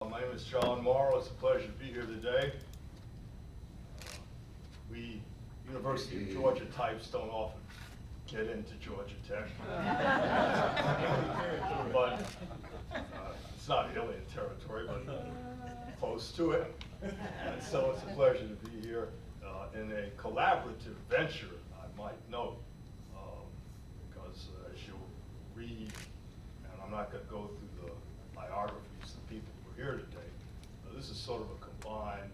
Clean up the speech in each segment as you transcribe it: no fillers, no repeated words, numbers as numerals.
My name is John Morrow. It's a pleasure to be here today. We University of Georgia types don't often get into Georgia Tech. But it's not alien territory, but close to it. And so it's a pleasure to be here in a collaborative venture, I might note, because as you'll read, and I'm not going to go through the biographies of the people who are here today, this is sort of a combined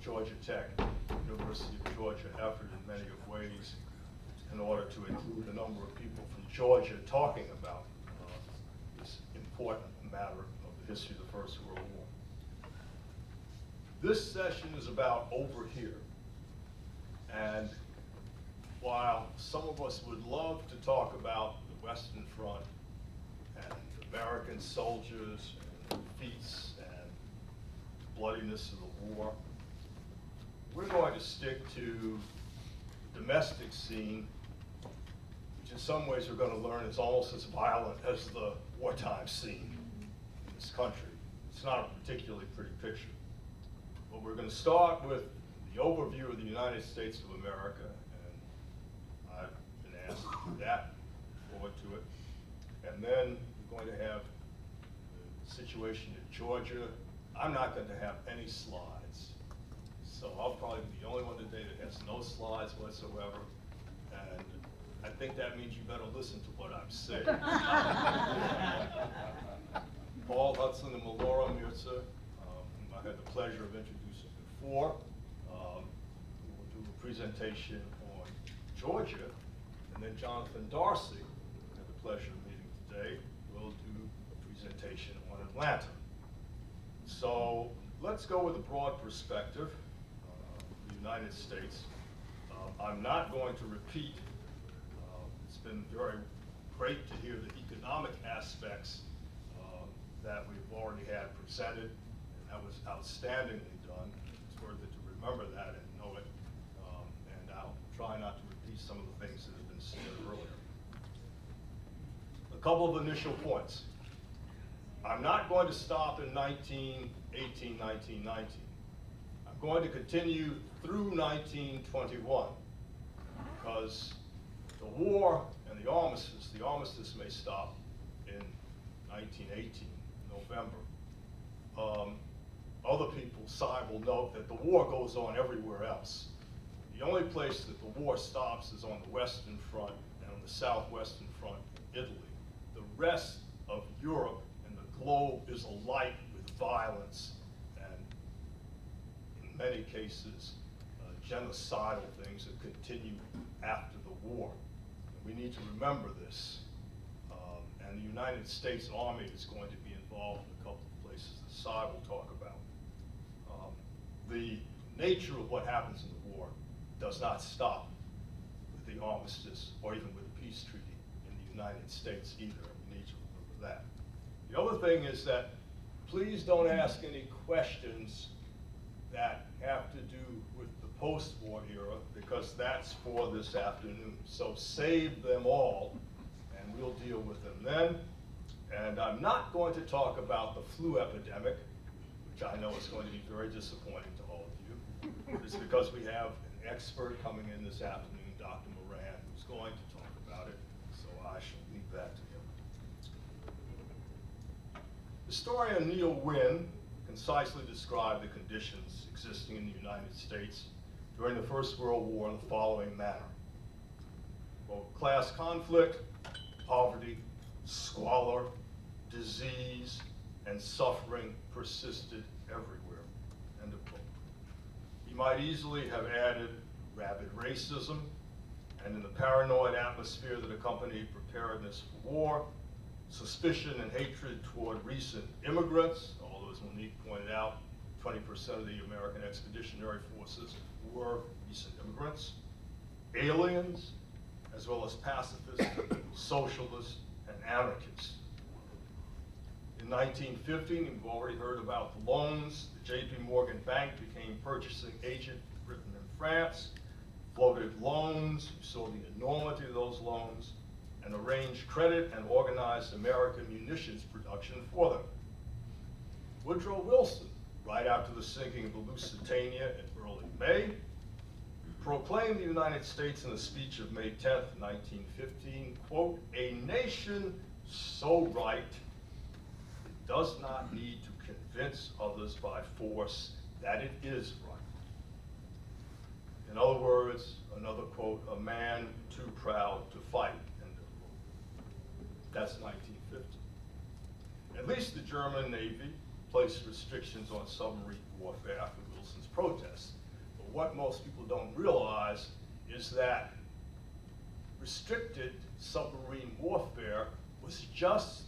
Georgia Tech, University of Georgia effort in many of ways in order to include a number of people from Georgia talking about this important matter of the history of the First World War. This session is about over here. And while some of us would love to talk about the Western Front and American soldiers and defeats and bloodiness of the war, we're going to stick to the domestic scene, which in some ways we're going to learn is almost as violent as the wartime scene in this country. It's not a particularly pretty picture. But we're going to start with the overview of the United States of America, and I've been asked to do that, forward to it. And then we're going to have the situation in Georgia. I'm not going to have any slides, so I'll probably be the only one today that has no slides whatsoever, and I think that means you better listen to what I'm saying. Paul Hudson and Melora Mirza, whom I had the pleasure of introducing before, will do a presentation on Georgia, and then Jonathan Darcy, who I had the pleasure of meeting today, will do a presentation on Atlanta. So let's go with a broad perspective of the United States. I'm not going to repeat. It's been very great to hear the economic aspects that we've already had presented, and that was outstandingly done. It's worth it to remember that and know it, and I'll try not to repeat some of the things that have been said earlier. A couple of initial points. I'm not going to stop in 1918, 1919. I'm going to continue through 1921, because the war and the armistice may stop in 1918, November. Other people, will note that the war goes on everywhere else. The only place that the war stops is on the Western Front and on the Southwestern Front, Italy. The rest of Europe and the globe is alight with violence and, in many cases, genocidal things that continue after the war. And we need to remember this. And the United States Army is going to be involved in a couple of places that Cy will talk about. The nature of what happens in the war does not stop with the armistice or even with the peace treaty in the United States either. We need to remember that. The other thing is that please don't ask any questions that have to do with the post-war era, because that's for this afternoon. So save them all, and we'll deal with them then. And I'm not going to talk about the flu epidemic, which I know is going to be very disappointing to all of you. It's because we have an expert coming in this afternoon, Dr. Moran, who's going to talk about it, so I shall leave that to him. Historian Neil Wynne concisely described the conditions existing in the United States during the First World War in the following manner. Both class conflict, poverty, squalor, disease, and suffering persisted everywhere. End of quote. He might easily have added rabid racism, and in the paranoid atmosphere that accompanied preparedness for war, suspicion and hatred toward recent immigrants, although as Monique pointed out, 20% of the American Expeditionary Forces were recent immigrants, aliens, as well as pacifists, socialists, and anarchists. In 1915, we've already heard about the loans. The J.P. Morgan Bank became purchasing agent for Britain and France, floated loans, you saw the enormity of those loans, and arranged credit and organized American munitions production for them. Woodrow Wilson, right after the sinking of the Lusitania in early May, proclaimed the United States in a speech of May 10th, 1915, quote, "A nation so right it does not need to convince others by force that it is right." In other words, another quote, "a man too proud to fight," end of quote. That's 1950. At least the German Navy placed restrictions on submarine warfare after Wilson's protests. But what most people don't realize is that restricted submarine warfare was just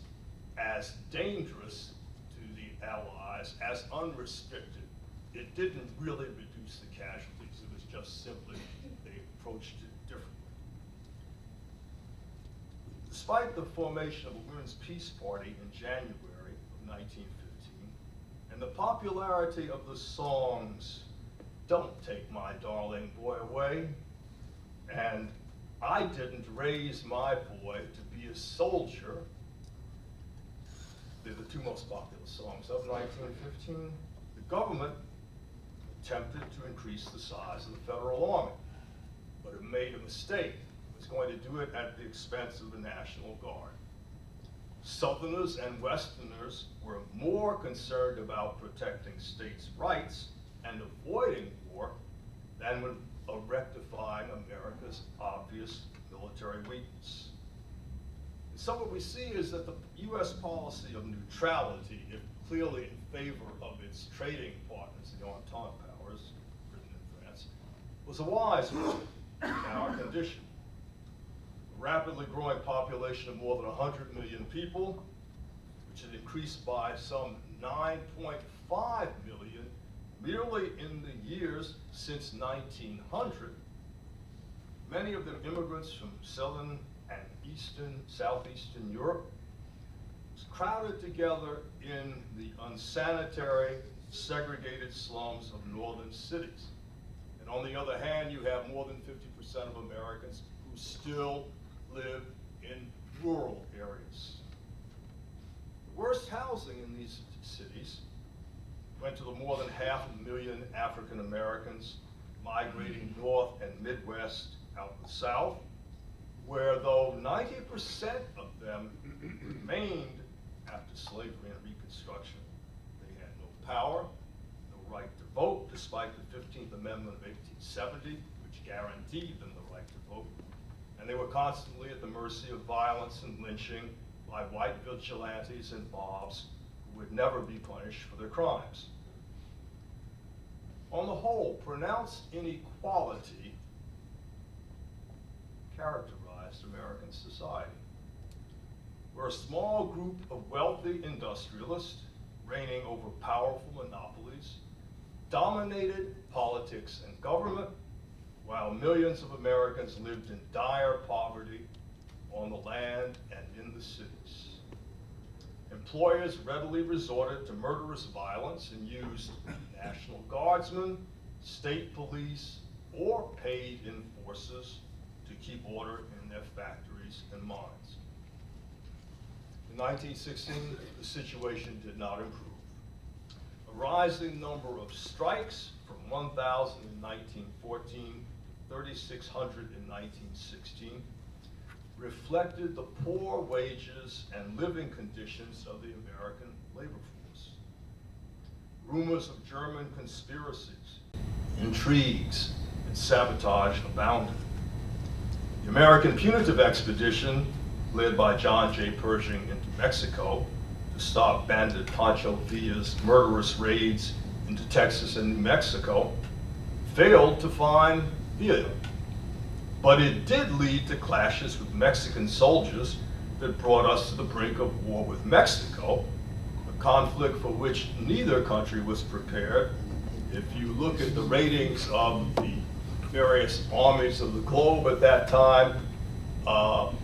as dangerous to the Allies as unrestricted. It didn't really reduce the casualties. It was just simply they approached it differently. Despite the formation of a Women's Peace Party in January of 1915, and the popularity of the songs "Don't Take My Darling Boy Away" and "I Didn't Raise My Boy to Be a Soldier," they're the two most popular songs of 1915, the government attempted to increase the size of the federal army, but it made a mistake. It was going to do it at the expense of the National Guard. Southerners and Westerners were more concerned about protecting states' rights and avoiding war than with rectifying America's obvious military weakness. And so what we see is that the U.S. policy of neutrality, if clearly in favor of its trading partners, the Entente powers, Britain and France, was a wise one in our condition. A rapidly growing population of more than 100 million people, which had increased by some 9.5 million merely in the years since 1900, many of them immigrants from southern and southeastern Europe, was crowded together in the unsanitary, segregated slums of northern cities. And on the other hand, you have more than 50% of Americans who still live in rural areas. The worst housing in these cities went to the more than 500,000 African Americans migrating north and Midwest out the South, where though 90% of them remained after slavery and Reconstruction, they had no power, no right to vote, despite the 15th Amendment of 1870, which guaranteed them the right to vote. And they were constantly at the mercy of violence and lynching by white vigilantes and mobs who would never be punished for their crimes. On the whole, pronounced inequality characterized American society, where a small group of wealthy industrialists reigning over powerful monopolies dominated politics and government, while millions of Americans lived in dire poverty on the land and in the cities. Employers readily resorted to murderous violence and used National Guardsmen, state police, or paid enforcers to keep order in their factories and mines. In 1916, the situation did not improve. A rising number of strikes from 1,000 in 1914, 3,600 in 1916, reflected the poor wages and living conditions of the American labor force. Rumors of German conspiracies, intrigues, and sabotage abounded. The American punitive expedition, led by John J. Pershing into Mexico to stop bandit Pancho Villa's murderous raids into Texas and New Mexico, failed to find Villa. But it did lead to clashes with Mexican soldiers that brought us to the brink of war with Mexico, a conflict for which neither country was prepared. If you look at the ratings of the various armies of the globe at that time,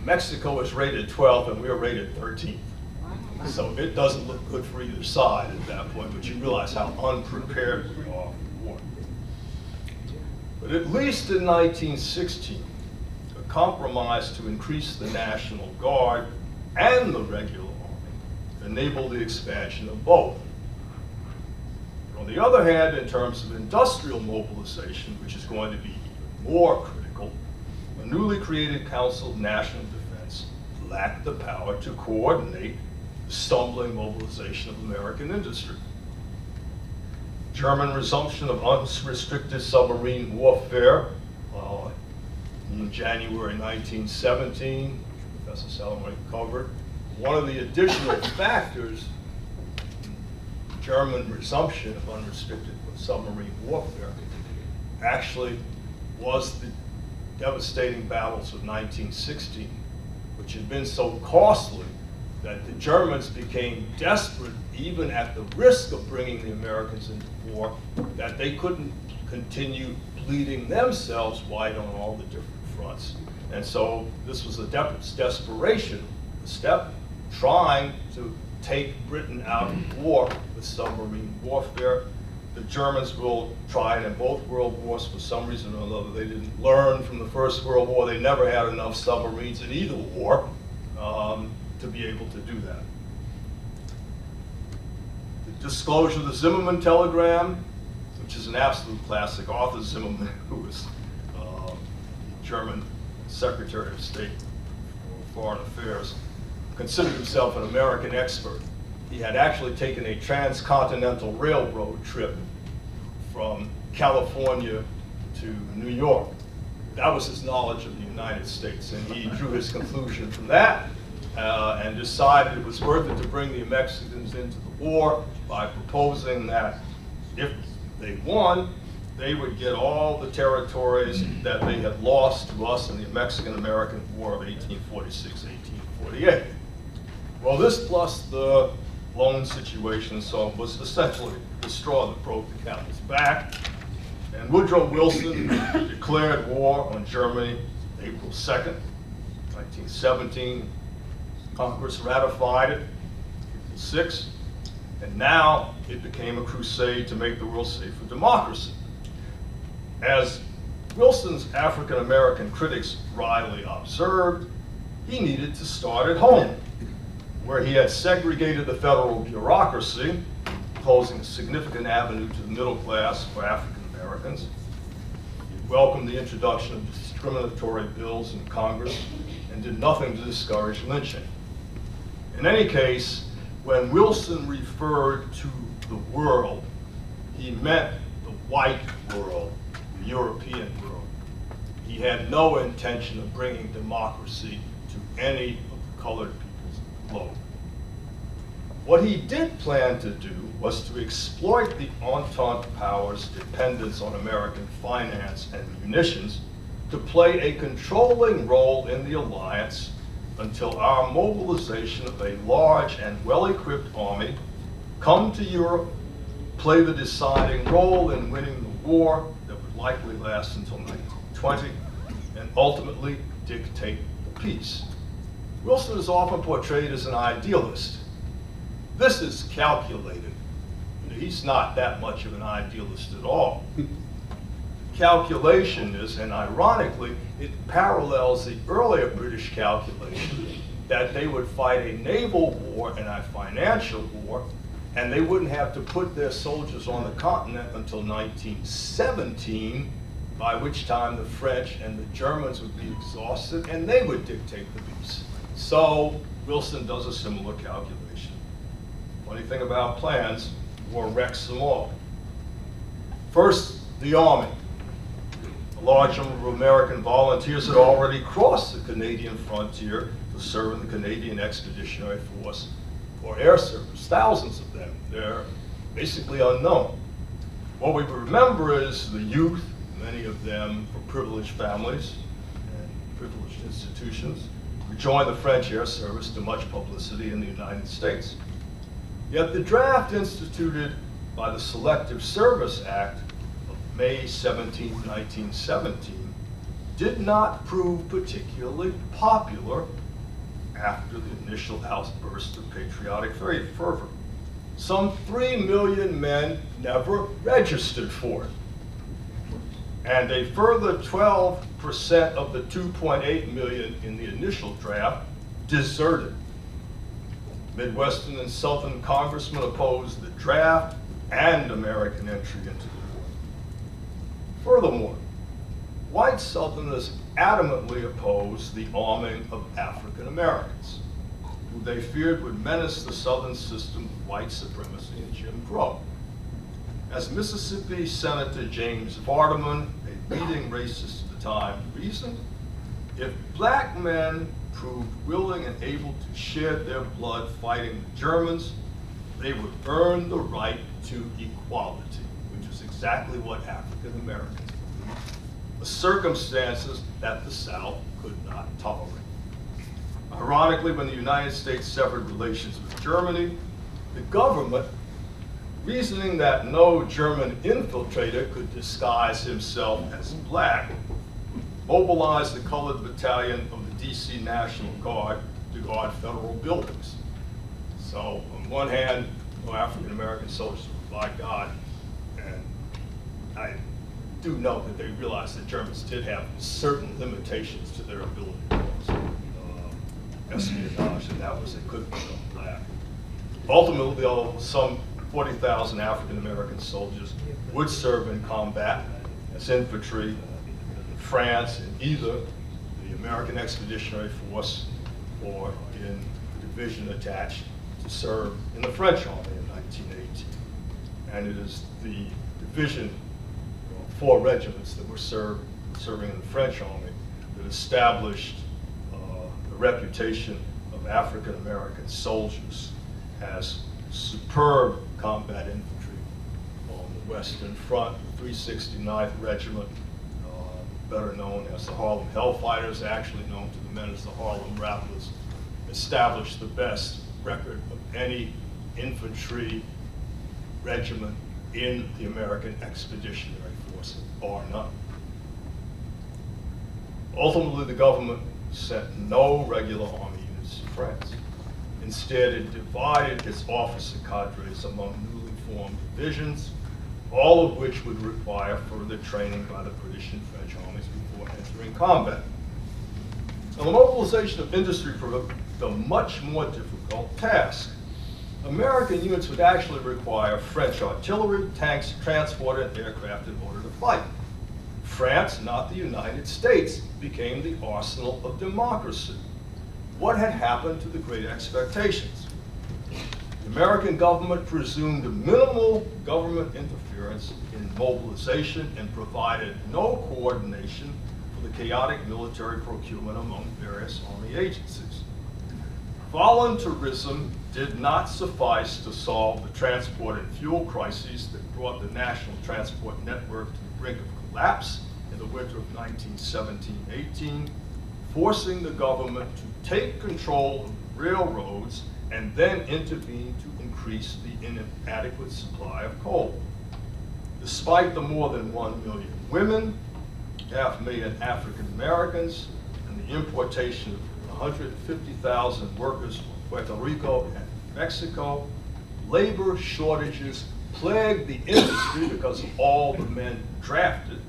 Mexico was rated 12th and we were rated 13th. So it doesn't look good for either side at that point, but you realize how unprepared we are for war. But at least in 1916, a compromise to increase the National Guard and the regular army enabled the expansion of both. On the other hand, in terms of industrial mobilization, which is going to be even more critical, a newly created Council of National Defense lacked the power to coordinate the stumbling mobilization of American industry. German resumption of unrestricted submarine warfare in January 1917, Professor Salomon covered. One of the additional factors in German resumption of unrestricted submarine warfare actually was the devastating battles of 1916, which had been so costly that the Germans became desperate, even at the risk of bringing the Americans into war, that they couldn't continue bleeding themselves white on all the different fronts. And so this was a desperation step, trying to take Britain out of war with submarine warfare. The Germans will try it in both world wars. For some reason or another, they didn't learn from the First World War. They never had enough submarines in either war to be able to do that. The disclosure of the Zimmerman telegram, which is an absolute classic. Arthurzimmerman, who was German Secretary of State for Foreign Affairs, considered himself an American expert. He had actually taken a transcontinental railroad trip from California to New York. That was his knowledge of the United States, and he drew his conclusion from that and decided it was worth it to bring the Mexicans into the war by proposing that if they won, they would get all the territories that they had lost to us in the Mexican-American War of 1846-1848. Well, this plus the loan situation was essentially the straw that broke the camel's back. And Woodrow Wilson declared war on Germany April 2nd, 1917. Congress ratified it April 6th. And now it became a crusade to make the world safe for democracy. As Wilson's African-American critics wryly observed, he needed to start at home, where he had segregated the federal bureaucracy, closing a significant avenue to the middle class for African-Americans. He welcomed the introduction of discriminatory bills in Congress and did nothing to discourage lynching. In any case, when Wilson referred to the world, he meant the white world, the European world. He had no intention of bringing democracy to any of the colored peoples of the globe. What he did plan to do was to exploit the Entente powers' dependence on American finance and munitions to play a controlling role in the alliance until our mobilization of a large and well-equipped army come to Europe, play the deciding role in winning the war that would likely last until 1920, and ultimately dictate the peace. Wilson is often portrayed as an idealist. This is calculated. He's not that much of an idealist at all. Calculation is, and ironically, it parallels the earlier British calculation that they would fight a naval war and a financial war, and they wouldn't have to put their soldiers on the continent until 1917, by which time the French and the Germans would be exhausted, and they would dictate the peace. So Wilson does a similar calculation. Funny thing about plans, war wrecks them all. First, the Army. A large number of American volunteers had already crossed the Canadian frontier to serve in the Canadian Expeditionary Force or Air Service, thousands of them. They're basically unknown. What we remember is the youth, many of them from privileged families and privileged institutions, who joined the French Air Service to much publicity in the United States. Yet the draft instituted by the Selective Service Act of May 17, 1917, did not prove particularly popular after the initial outburst of patriotic fervor. Some 3 million men never registered for it. And a further 12% of the 2.8 million in the initial draft deserted. Midwestern and Southern congressmen opposed the draft, and American entry into the war. Furthermore, white Southerners adamantly opposed the arming of African Americans, who they feared would menace the Southern system of white supremacy and Jim Crow. As Mississippi Senator James Vardaman, a leading racist at the time, reasoned, if black men proved willing and able to shed their blood fighting the Germans, they would earn the right to equality, which is exactly what African Americans believed, the circumstances that the South could not tolerate. Ironically, when the United States severed relations with Germany, the government, reasoning that no German infiltrator could disguise himself as black, mobilized the colored battalion of the D.C. National Guard to guard federal buildings. So, on one hand, African American soldiers were by God, and I do note that they realized that Germans did have certain limitations to their ability to cause espionage, and that was they couldn't become black. Ultimately, though, some 40,000 African American soldiers would serve in combat as infantry in France in either the American Expeditionary Force or in the division attached to serve in the French Army in 1918. And it is the division, 4 regiments that were serving in the French Army that established the reputation of African American soldiers as superb combat infantry on the Western Front. The 369th Regiment, better known as the Harlem Hellfighters, actually known to the men as the Harlem Rattlers, established the best record of any infantry regiment in the American Expeditionary Force, bar none. Ultimately, the government sent no regular army units to France. Instead, it divided its officer cadres among newly formed divisions, all of which would require further training by the British and French armies before entering combat. Now, the mobilization of industry proved a much more difficult task. American units would actually require French artillery, tanks, transport, and aircraft in order to fight. France, not the United States, became the arsenal of democracy. What had happened to the great expectations? The American government presumed minimal government interference in mobilization and provided no coordination for the chaotic military procurement among various army agencies. Voluntarism did not suffice to solve the transport and fuel crises that brought the national transport network to the brink of collapse in the winter of 1917-18, forcing the government to take control of railroads and then intervene to increase the inadequate supply of coal. Despite the more than 1 million women, 500,000 African Americans, and the importation of 150,000 workers from Puerto Rico and Mexico, labor shortages plagued the industry because of all the men drafted,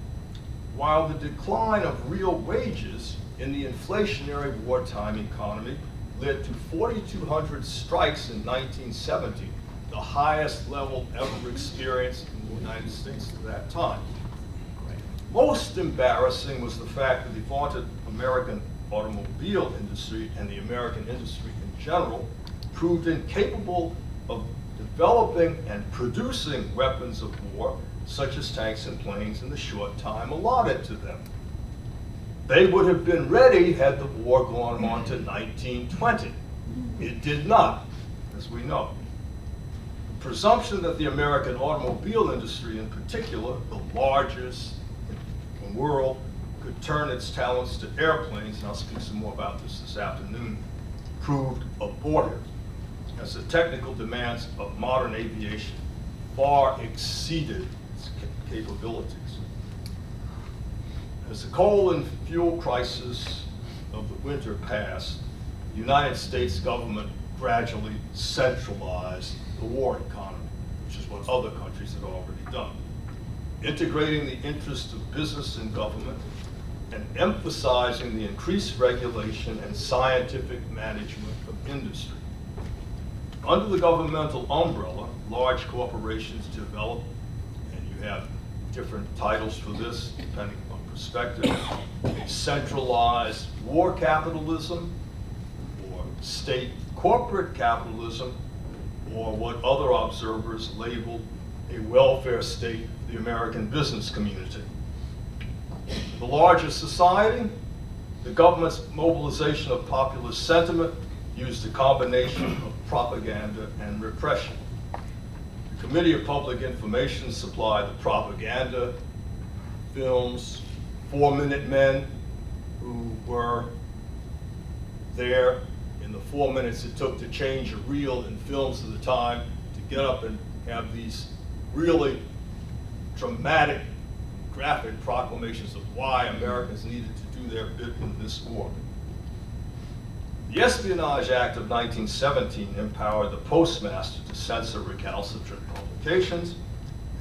while the decline of real wages in the inflationary wartime economy led to 4,200 strikes in 1970, the highest level ever experienced in the United States at that time. Most embarrassing was the fact that the vaunted American automobile industry and the American industry in general proved incapable of developing and producing weapons of war, such as tanks and planes, in the short time allotted to them. They would have been ready had the war gone on to 1920. It did not, as we know. The presumption that the American automobile industry in particular, the largest in the world, could turn its talents to airplanes, and I'll speak some more about this afternoon, proved abortive, as the technical demands of modern aviation far exceeded its capabilities. As the coal and fuel crisis of the winter passed, the United States government gradually centralized the war economy, which is what other countries had already done, integrating the interests of business and government and emphasizing the increased regulation and scientific management of industry. Under the governmental umbrella, large corporations develop, and you have different titles for this depending on perspective, centralized war capitalism, or state corporate capitalism, or what other observers labeled a welfare state of the American business community. The larger society, the government's mobilization of popular sentiment used a combination of propaganda and repression. The Committee of Public Information supplied the propaganda, films, 4-minute men who were there in the 4 minutes it took to change a reel in films of the time to get up and have these really dramatic, graphic proclamations of why Americans needed to do their bit in this war. The Espionage Act of 1917 empowered the postmaster to censor recalcitrant publications,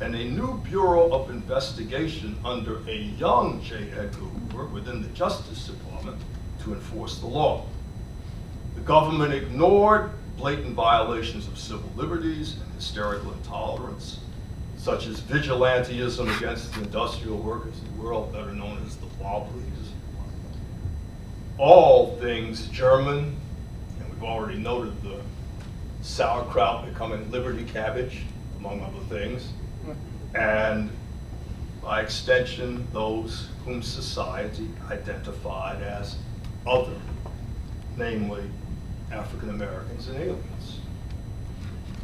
and a new Bureau of Investigation under a young J. Edgar Hoover within the Justice Department to enforce the law. The government ignored blatant violations of civil liberties and hysterical intolerance, such as vigilantism against the industrial workers of the world, better known as the Wobblies. All things German, and we've already noted the sauerkraut becoming liberty cabbage, among other things, and by extension, those whom society identified as other, namely African Americans and aliens.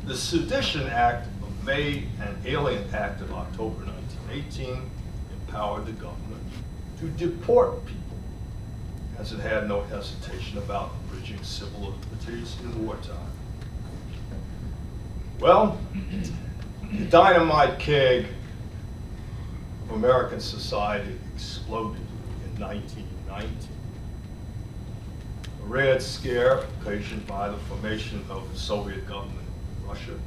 The Sedition Act of May and Alien Act of October 1918 empowered the government to deport people, as it had no hesitation about bridging civil liberties in wartime. Well, the dynamite keg of American society exploded in 1919. A Red Scare, occasioned by the formation of the Soviet government in Russia,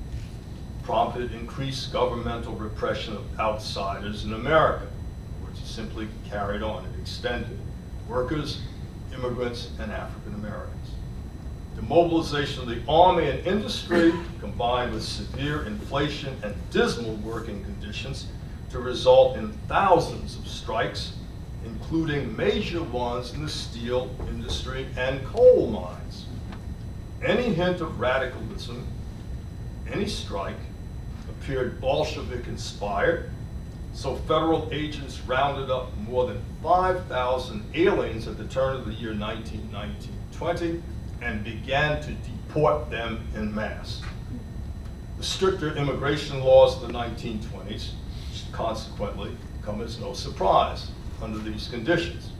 prompted increased governmental repression of outsiders in America, which simply carried on and extended. Workers, immigrants, and African Americans. The mobilization of the army and industry, combined with severe inflation and dismal working conditions, to result in thousands of strikes, including major ones in the steel industry and coal mines. Any hint of radicalism, any strike, appeared Bolshevik-inspired, so federal agents rounded up more than 5,000 aliens at the turn of the year 1920 and began to deport them en masse. The stricter immigration laws of the 1920s consequently come as no surprise under these conditions.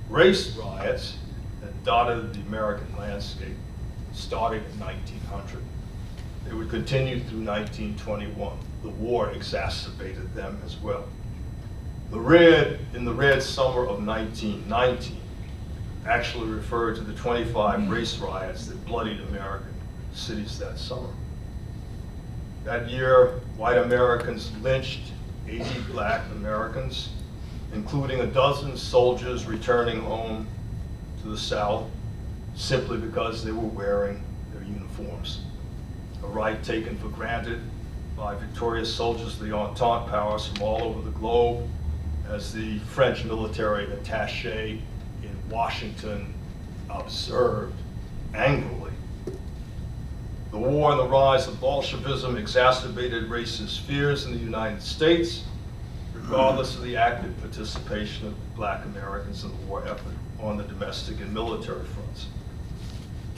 Race riots that dotted the American landscape starting in 1900. They would continue through 1921. The war exacerbated them as well. In the Red Summer of 1919 actually referred to the 25 race riots that bloodied American cities that summer. That year, white Americans lynched 80 black Americans, including a dozen soldiers returning home to the South simply because they were wearing their uniforms. A right taken for granted by victorious soldiers of the Entente powers from all over the globe, as the French military attaché in Washington observed angrily. The war and the rise of Bolshevism exacerbated racist fears in the United States, regardless of the active participation of Black Americans in the war effort on the domestic and military fronts.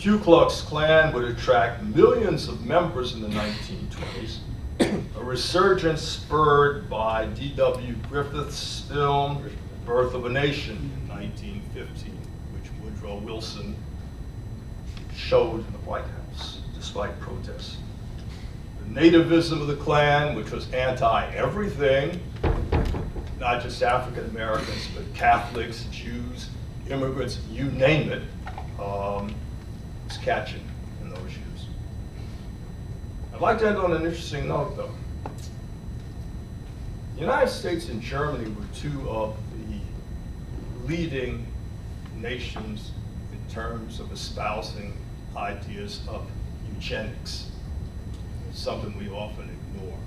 Ku Klux Klan would attract millions of members in the 1920s, a resurgence spurred by D.W. Griffith's film, Birth of a Nation in 1915, which Woodrow Wilson showed in the White House, despite protests. The nativism of the Klan, which was anti-everything, not just African Americans, but Catholics, Jews, immigrants, you name it, was catching in those years. I'd like to end on an interesting note, though. The United States and Germany were two of the leading nations in terms of espousing ideas of eugenics, something we often ignore.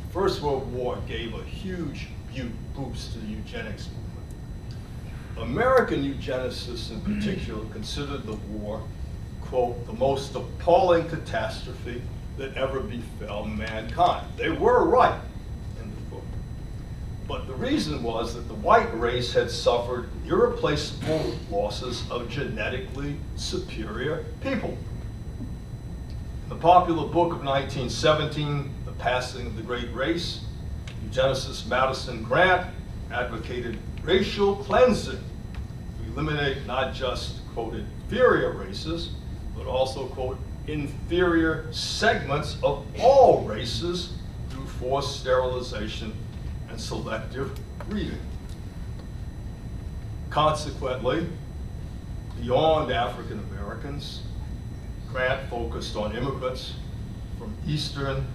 The First World War gave a huge boost to the eugenics movement. American eugenicists in particular considered the war, quote, the most appalling catastrophe that ever befell mankind. They were right, end of quote. But the reason was that the white race had suffered irreplaceable losses of genetically superior people. In the popular book of 1917, The Passing of the Great Race, eugenicist Madison Grant advocated racial cleansing to eliminate not just, quote, inferior races, but also, quote, inferior segments of all races through forced sterilization and selective breeding. Consequently, beyond African Americans, Grant focused on immigrants from Eastern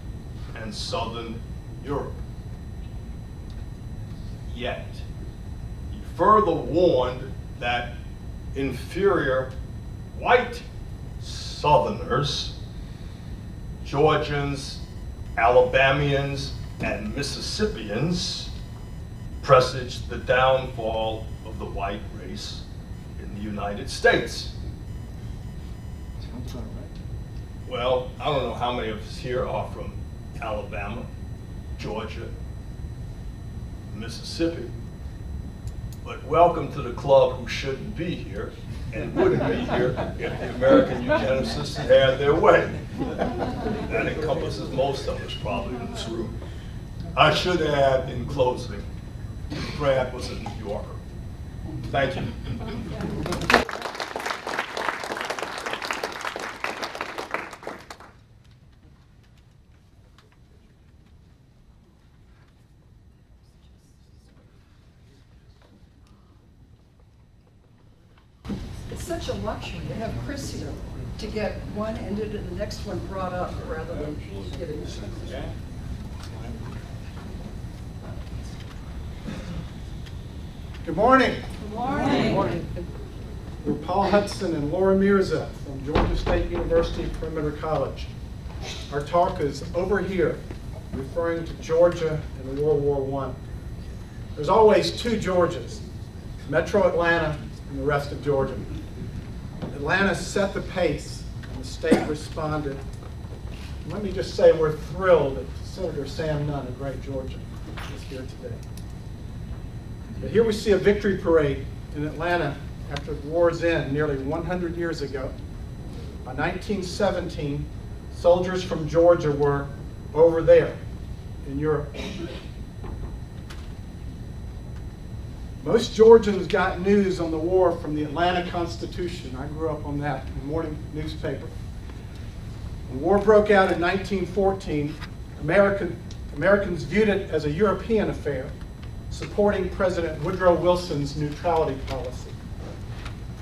and Southern Europe. Yet, he further warned that inferior white Southerners, Georgians, Alabamians, and Mississippians presaged the downfall of the white race in the United States. Sounds about right. Well, I don't know how many of us here are from Alabama, Georgia, Mississippi, but welcome to the club who shouldn't be here and wouldn't be here if the American eugenicists had their way. That encompasses most of us probably in this room. I should add in closing, Grant was a New Yorker. Thank you. It's such a luxury to have Chris here to get one ended and the next one brought up rather than giving. Good morning. Good morning. Good morning. We're Paul Hudson and Laura Mirza from Georgia State University Perimeter College. Our talk is Over Here, referring to Georgia in World War I. There's always two Georgias, Metro Atlanta and the rest of Georgia. Atlanta set the pace and the state responded. And let me just say we're thrilled that Senator Sam Nunn, a great Georgian, is here today. But here we see a victory parade in Atlanta after the war's end nearly 100 years ago. By 1917, soldiers from Georgia were over there in Europe. Most Georgians got news on the war from the Atlanta Constitution. I grew up on that in the morning newspaper. When the war broke out in 1914, Americans viewed it as a European affair, supporting President Woodrow Wilson's neutrality policy.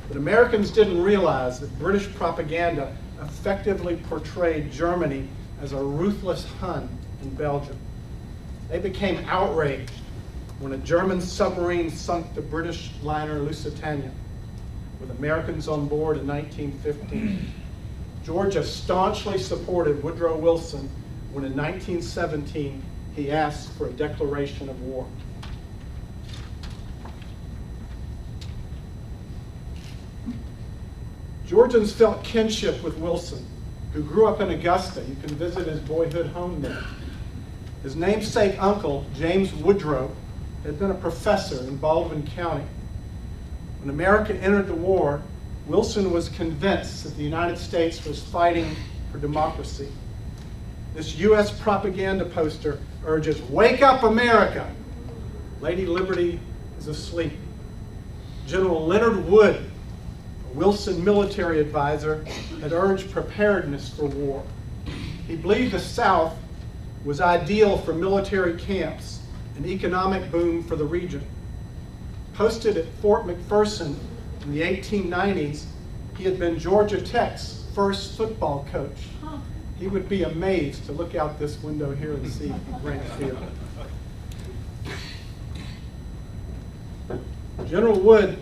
But Americans didn't realize that British propaganda effectively portrayed Germany as a ruthless Hun in Belgium. They became outraged when a German submarine sunk the British liner Lusitania with Americans on board in 1915. Georgia staunchly supported Woodrow Wilson when in 1917 he asked for a declaration of war. Georgians felt kinship with Wilson, who grew up in Augusta. You can visit his boyhood home there. His namesake uncle, James Woodrow, had been a professor in Baldwin County. When America entered the war, Wilson was convinced that the United States was fighting for democracy. This U.S. propaganda poster urges, "Wake up, America! Lady Liberty is asleep." General Leonard Wood, a Wilson military advisor, had urged preparedness for war. He believed the South was ideal for military camps, an economic boom for the region. Posted at Fort McPherson in the 1890s, he had been Georgia Tech's first football coach. He would be amazed to look out this window here and see Grant Field. General Wood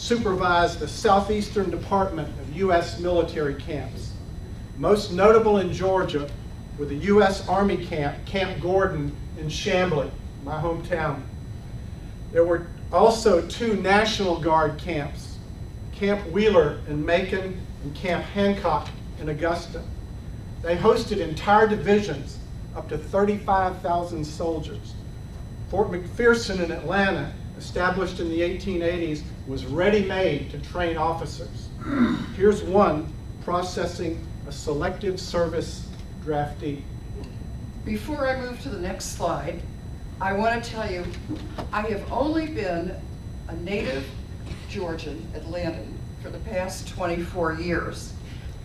supervised the southeastern department of U.S. military camps. Most notable in Georgia were the U.S. Army camp, Camp Gordon in Chamblee, my hometown. There were also 2 National Guard camps, Camp Wheeler in Macon and Camp Hancock in Augusta. They hosted entire divisions, up to 35,000 soldiers. Fort McPherson in Atlanta, established in the 1880s, was ready-made to train officers. Here's one processing a selective service draftee. Before I move to the next slide, I want to tell you, I have only been a native Georgian Atlantan for the past 24 years.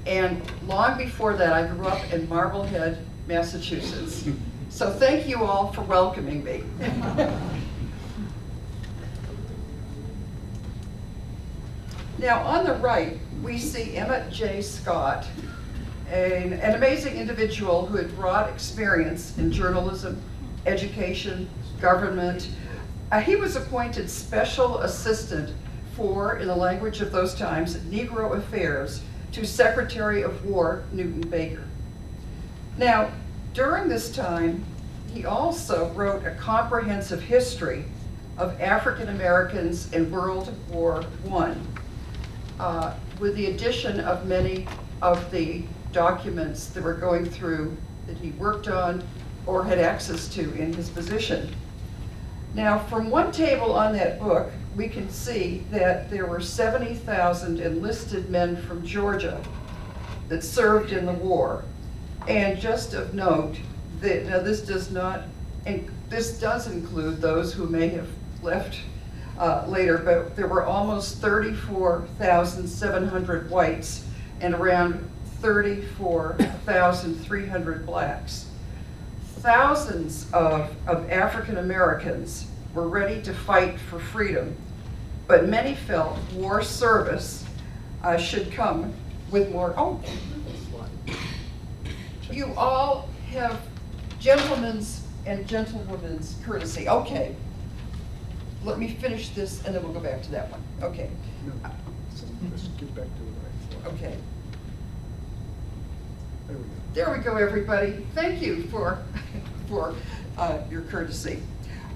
And long before that, I grew up in Marblehead, Massachusetts. So thank you all for welcoming me. Now, on the right, we see Emmett J Scott, an amazing individual who had broad experience in journalism, education, government. He was appointed special assistant for, in the language of those times, Negro Affairs to Secretary of War Newton Baker. Now, during this time, he also wrote a comprehensive history of African Americans in World War I, with the addition of many of the documents that were going through that he worked on or had access to in his position. Now, from one table on that book, we can see that there were 70,000 enlisted men from Georgia that served in the war. And just of note, that now this does include those who may have left later, but there were almost 34,700 whites and around 34,300 blacks. Thousands of African Americans were ready to fight for freedom, but many felt war service should come with more. Oh, you all have gentlemen's and gentlewomen's courtesy. Okay, let me finish this and then we'll go back to that one. Okay. No, so let's get back to the right slide. Okay. There we go. There we go, everybody. Thank you for your courtesy.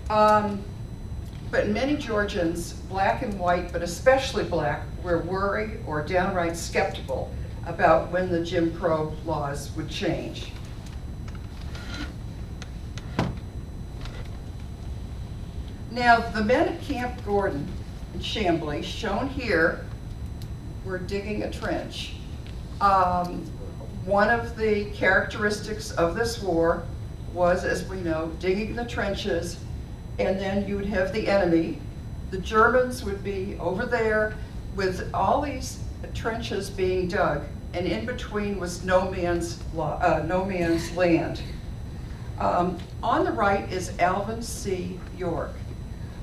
But many Georgians, black and white, but especially black, were worried or downright skeptical about when the Jim Crow laws would change. Now, the men at Camp Gordon in Chamblee, shown here, were digging a trench. One of the characteristics of this war was, as we know, digging the trenches, and then you would have the enemy. The Germans would be over there with all these trenches being dug, and in between was no man's land. On the right is Alvin C York,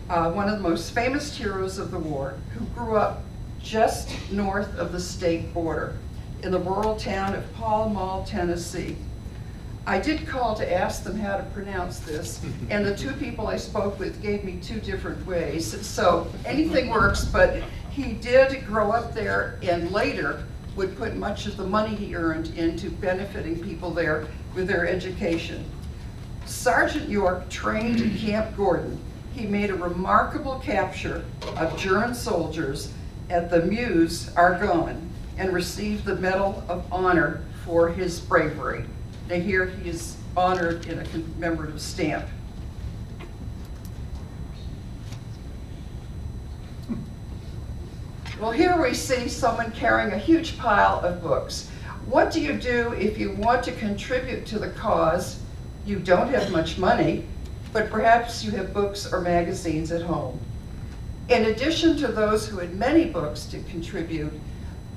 one of the most famous heroes of the war, who grew up just north of the state border in the rural town of Pall Mall, Tennessee. I did call to ask them how to pronounce this, and the 2 people I spoke with gave me 2 different ways. So anything works, but he did grow up there and later would put much of the money he earned into benefiting people there with their education. Sergeant York trained at Camp Gordon. He made a remarkable capture of German soldiers at the Meuse, Argonne, and received the Medal of Honor for his bravery. Now here he is honored in a commemorative stamp. Well, here we see someone carrying a huge pile of books. What do you do if you want to contribute to the cause? You don't have much money, but perhaps you have books or magazines at home. In addition to those who had many books to contribute,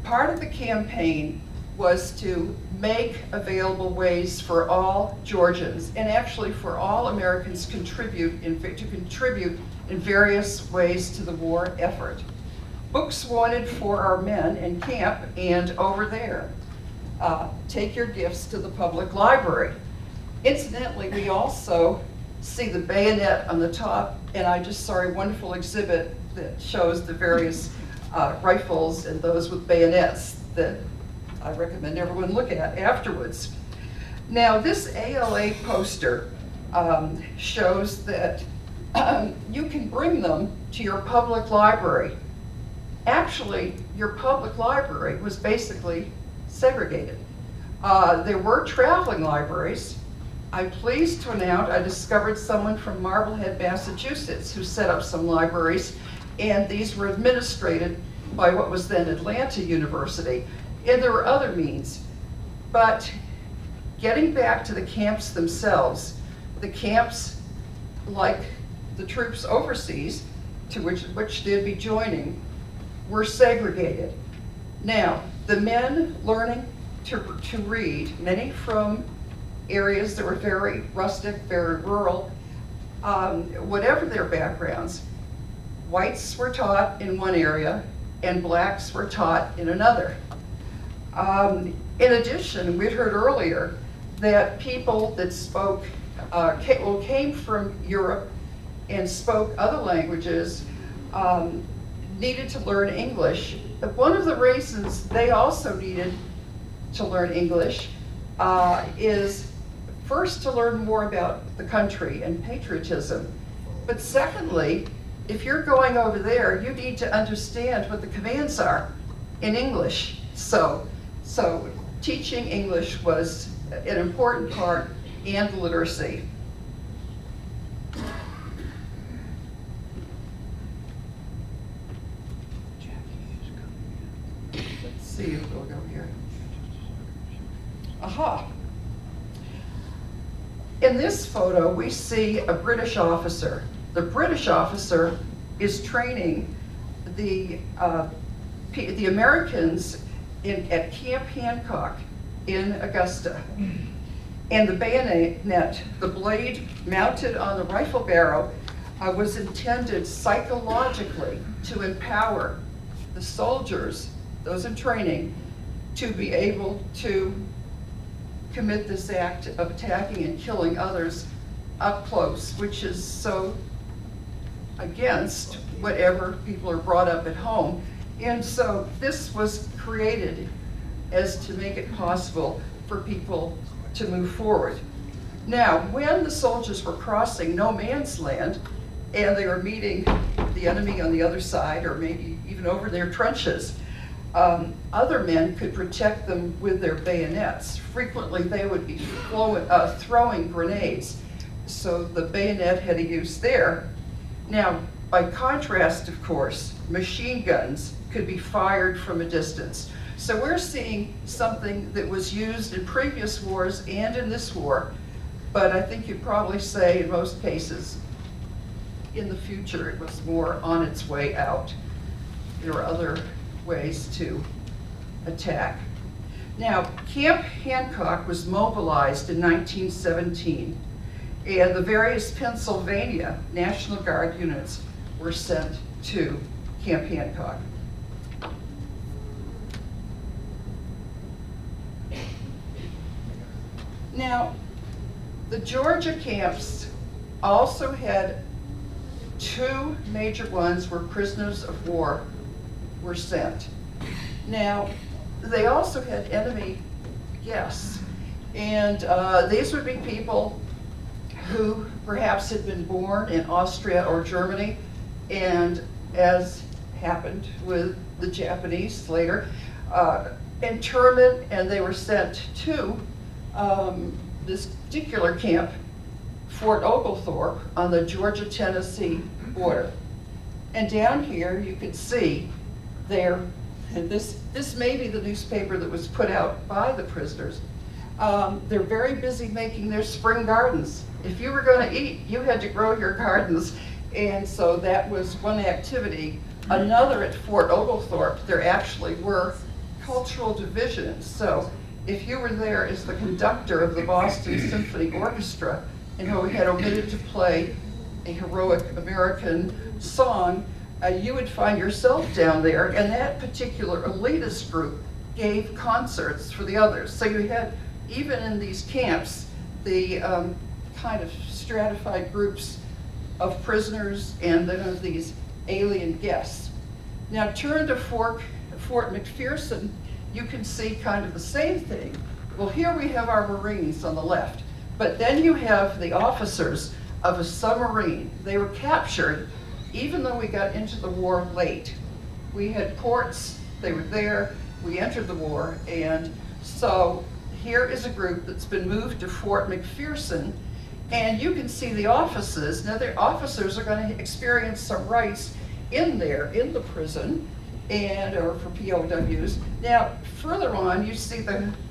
part of the campaign was to make available ways for all Georgians, and actually for all Americans, to contribute in various ways to the war effort. Books wanted for our men in camp and over there. Take your gifts to the public library. Incidentally, we also see the bayonet on the top, and I just saw a wonderful exhibit that shows the various rifles and those with bayonets that I recommend everyone look at afterwards. Now, this ALA poster shows that you can bring them to your public library. Actually, your public library was basically segregated. There were traveling libraries. I'm pleased to announce I discovered someone from Marblehead, Massachusetts, who set up some libraries, and these were administrated by what was then Atlanta University. And there were other means. But getting back to the camps themselves, the camps, like the troops overseas, to which they'd be joining, were segregated. Now, the men learning to read, many from areas that were very rustic, very rural, whatever their backgrounds, whites were taught in one area and blacks were taught in another. In addition, we'd heard earlier that people that spoke, came from Europe and spoke other languages needed to learn English. But one of the reasons they also needed to learn English is first to learn more about the country and patriotism. But secondly, if you're going over there, you need to understand what the commands are in English. So teaching English was an important part, and literacy. Let's see if we'll go here. Aha. In this photo, we see a British officer. The British officer is training the Americans at Camp Hancock in Augusta. And the bayonet, the blade mounted on the rifle barrel, was intended psychologically to empower the soldiers, those in training, to be able to commit this act of attacking and killing others up close, which is so against whatever people are brought up at home. And so this was created as to make it possible for people to move forward. Now, when the soldiers were crossing no man's land and they were meeting the enemy on the other side, or maybe even over their trenches, other men could protect them with their bayonets. Frequently, they would be throwing grenades, so the bayonet had a use there. Now, by contrast, of course, machine guns could be fired from a distance. So we're seeing something that was used in previous wars and in this war, but I think you'd probably say in most cases, in the future, it was more on its way out. There were other ways to attack. Now, Camp Hancock was mobilized in 1917, and the various Pennsylvania National Guard units were sent to Camp Hancock. Now, the Georgia camps also had two major ones where prisoners of war were sent. Now, they also had enemy guests, and these would be people who perhaps had been born in Austria or Germany, and as happened with the Japanese later, internment, and they were sent to this particular camp, Fort Oglethorpe, on the Georgia-Tennessee border. And down here you can see there, and this may be the newspaper that was put out by the prisoners. They're very busy making their spring gardens. If you were going to eat, you had to grow your gardens, and so that was one activity. Another at Fort Oglethorpe, there actually were cultural divisions. So if you were there as the conductor of the Boston Symphony Orchestra and who had omitted to play a heroic American song, you would find yourself down there, and that particular elitist group gave concerts for the others. So you had, even in these camps, the kind of stratified groups of prisoners and then of these alien guests. Now turn to Fort McPherson, you can see kind of the same thing. Well, here we have our Marines on the left, but then you have the officers of a submarine. They were captured even though we got into the war late. We had ports, they were there, we entered the war, and so here is a group that's been moved to Fort McPherson, and you can see the offices. Now the officers are going to experience some rights in there, in the prison, or for POWs. Now further on you see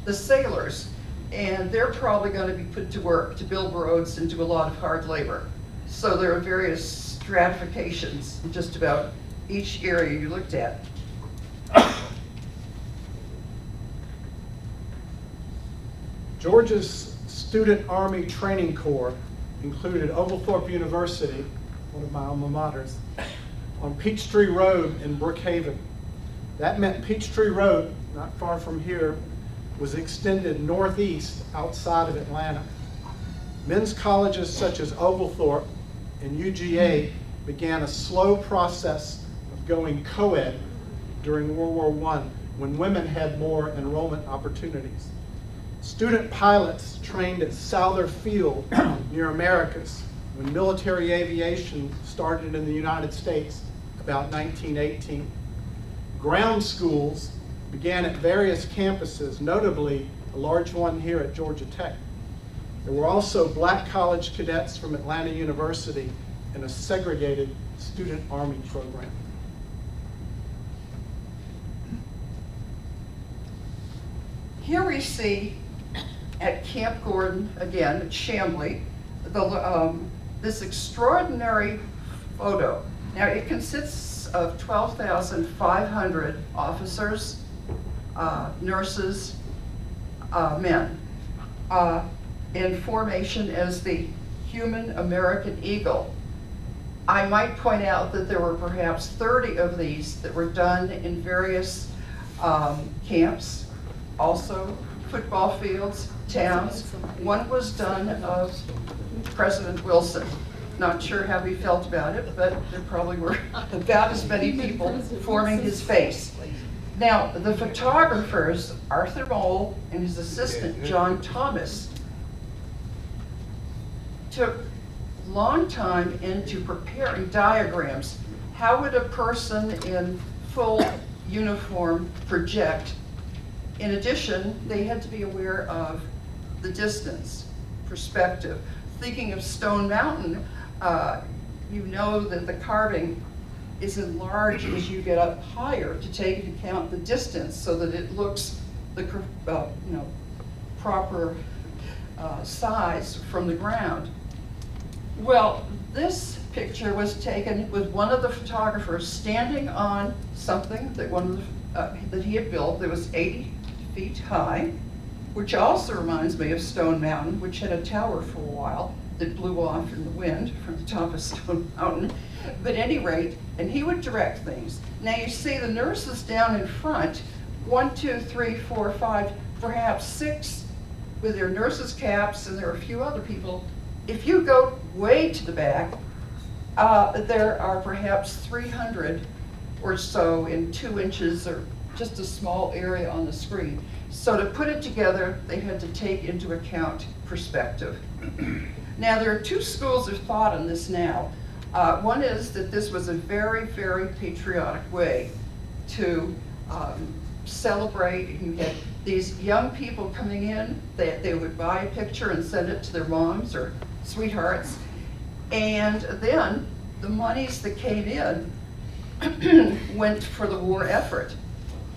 the sailors, and they're probably going to be put to work to build roads and do a lot of hard labor. So there are various stratifications in just about each area you looked at. Georgia's Student Army Training Corps included Oglethorpe University, one of my alma maters, on Peachtree Road in Brookhaven. That meant Peachtree Road, not far from here, was extended northeast outside of Atlanta. Men's colleges such as Oglethorpe and UGA began a slow process of going co-ed during World War I, when women had more enrollment opportunities. Student pilots trained at Souther Field near Americus when military aviation started in the United States about 1918. Ground schools began at various campuses, notably a large one here at Georgia Tech. There were also black college cadets from Atlanta University and a segregated student army program. Here we see at Camp Gordon, again at Chambly, this extraordinary photo. Now it consists of 12,500 officers, nurses, men, in formation as the Human American Eagle. I might point out that there were perhaps 30 of these that were done in various camps, also football fields, towns. One was done of President Wilson. Not sure how he felt about it, but there probably were about as many people forming his face. Now, the photographers, Arthur Mole and his assistant, John Thomas, took a long time into preparing diagrams. How would a person in full uniform project? In addition, they had to be aware of the distance, perspective. Thinking of Stone Mountain, you know that the carving is enlarged as you get up higher to take into account the distance so that it looks the proper size from the ground. Well, this picture was taken with one of the photographers standing on something that he had built that was 80 feet high, which also reminds me of Stone Mountain, which had a tower for a while that blew off in the wind from the top of Stone Mountain. But at any rate, and he would direct things. Now you see the nurses down in front, 1, 2, 3, 4, 5, perhaps 6 with their nurses' caps, and there are a few other people. If you go way to the back, there are perhaps 300 or so in 2 inches or just a small area on the screen. So to put it together, they had to take into account perspective. Now there are 2 schools of thought on this now. One is that this was a very, very patriotic way to celebrate. You had these young people coming in, they would buy a picture and send it to their moms or sweethearts. And then the monies that came in went for the war effort.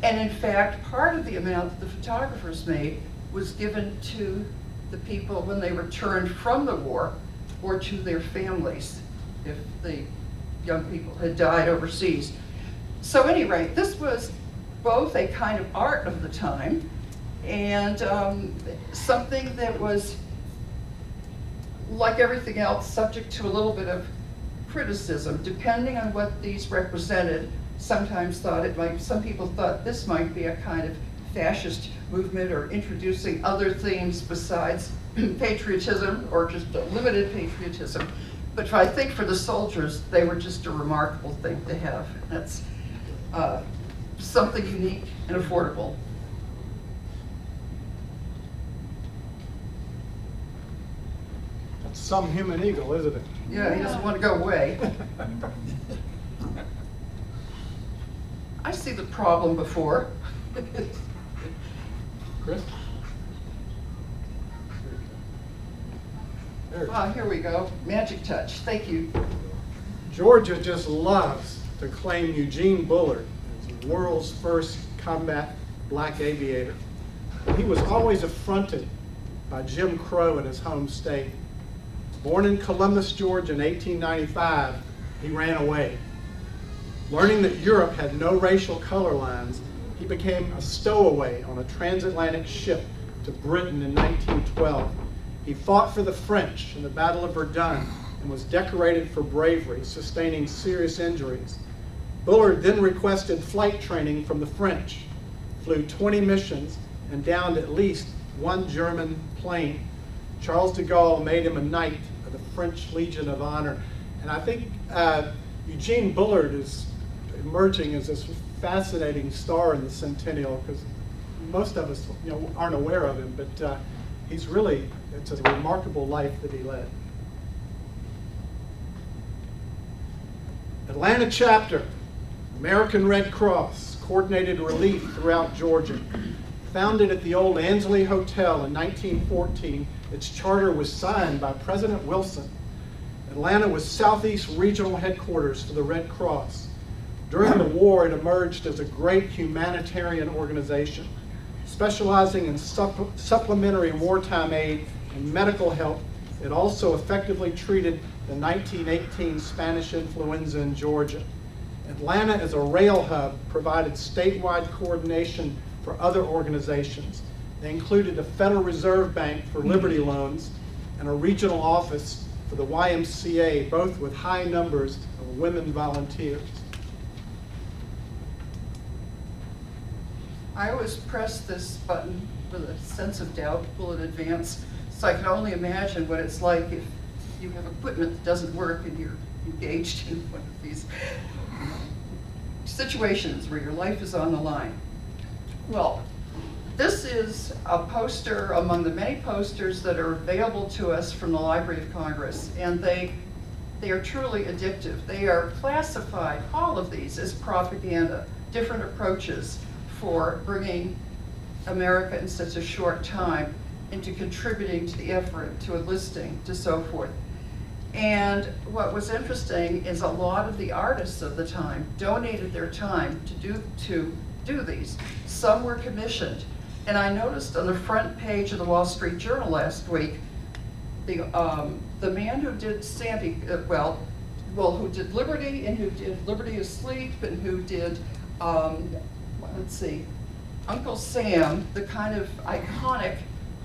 And in fact, part of the amount that the photographers made was given to the people when they returned from the war or to their families if the young people had died overseas. So at any rate, this was both a kind of art of the time and something that was, like everything else, subject to a little bit of criticism, depending on what these represented. Sometimes some people thought this might be a kind of fascist movement or introducing other themes besides patriotism or just a limited patriotism. But I think for the soldiers, they were just a remarkable thing to have. something unique and affordable. That's some human eagle, isn't it? Yeah, he doesn't want to go away. I see the problem before. Chris? There it is. Here we go, magic touch, thank you. Georgia just loves to claim Eugene Bullard as the world's first combat black aviator. He was always affronted by Jim Crow in his home state. Born in Columbus, Georgia in 1895, he ran away. Learning that Europe had no racial color lines, he became a stowaway on a transatlantic ship to Britain in 1912. He fought for the French in the Battle of Verdun and was decorated for bravery, sustaining serious injuries. Bullard then requested flight training from the French, flew 20 missions, and downed at least one German plane. Charles de Gaulle made him a knight of the French Legion of Honor. And I think Eugene Bullard is emerging as this fascinating star in the Centennial, because most of us aren't aware of him, but he's really, it's a remarkable life that he led. Atlanta chapter, American Red Cross, coordinated relief throughout Georgia. Founded at the old Ansley Hotel in 1914, its charter was signed by President Wilson. Atlanta was Southeast Regional Headquarters for the Red Cross. During the war, it emerged as a great humanitarian organization, specializing in supplementary wartime aid and medical help. It also effectively treated the 1918 Spanish influenza in Georgia. Atlanta, as a rail hub, provided statewide coordination for other organizations. They included the Federal Reserve Bank for Liberty Loans and a regional office for the YMCA, both with high numbers of women volunteers. I always press this button with a sense of doubt, pull it advance, so I can only imagine what it's like if you have equipment that doesn't work and you're engaged in one of these situations where your life is on the line. Well, this is a poster among the many posters that are available to us from the Library of Congress, and they are truly addictive. They are classified, all of these, as propaganda, different approaches for bringing America in such a short time into contributing to the effort, to enlisting, to so forth. And what was interesting is a lot of the artists of the time donated their time to do these. Some were commissioned. And I noticed on the front page of the Wall Street Journal last week, the man who did Sandy, who did Liberty, and who did Liberty Asleep, and who did, let's see, Uncle Sam, the kind of iconic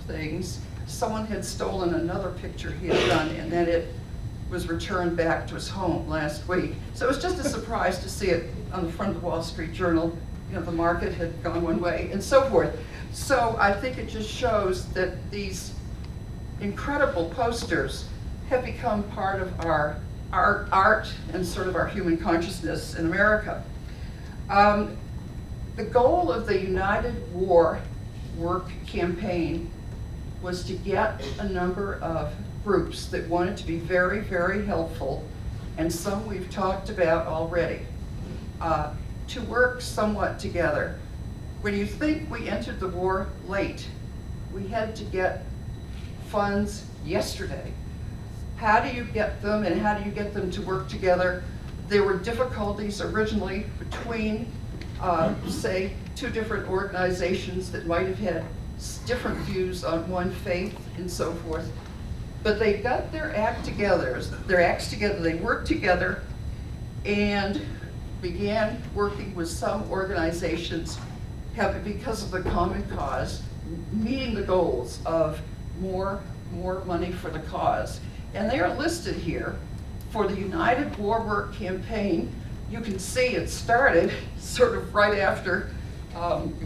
things. Someone had stolen another picture he had done, and then it was returned back to his home last week. So it was just a surprise to see it on the front of the Wall Street Journal. You know, the market had gone one way and so forth. So I think it just shows that these incredible posters have become part of our art and sort of our human consciousness in America. The goal of the United War Work campaign was to get a number of groups that wanted to be very, very helpful, and some we've talked about already, to work somewhat together. When you think we entered the war late, we had to get funds yesterday. How do you get them, and how do you get them to work together? There were difficulties originally between, say, two different organizations that might have had different views on one faith and so forth. But they got their acts together, they worked together and began working with some organizations because of the common cause, meeting the goals of more money for the cause. And they are listed here for the United War Work campaign. You can see it started sort of right after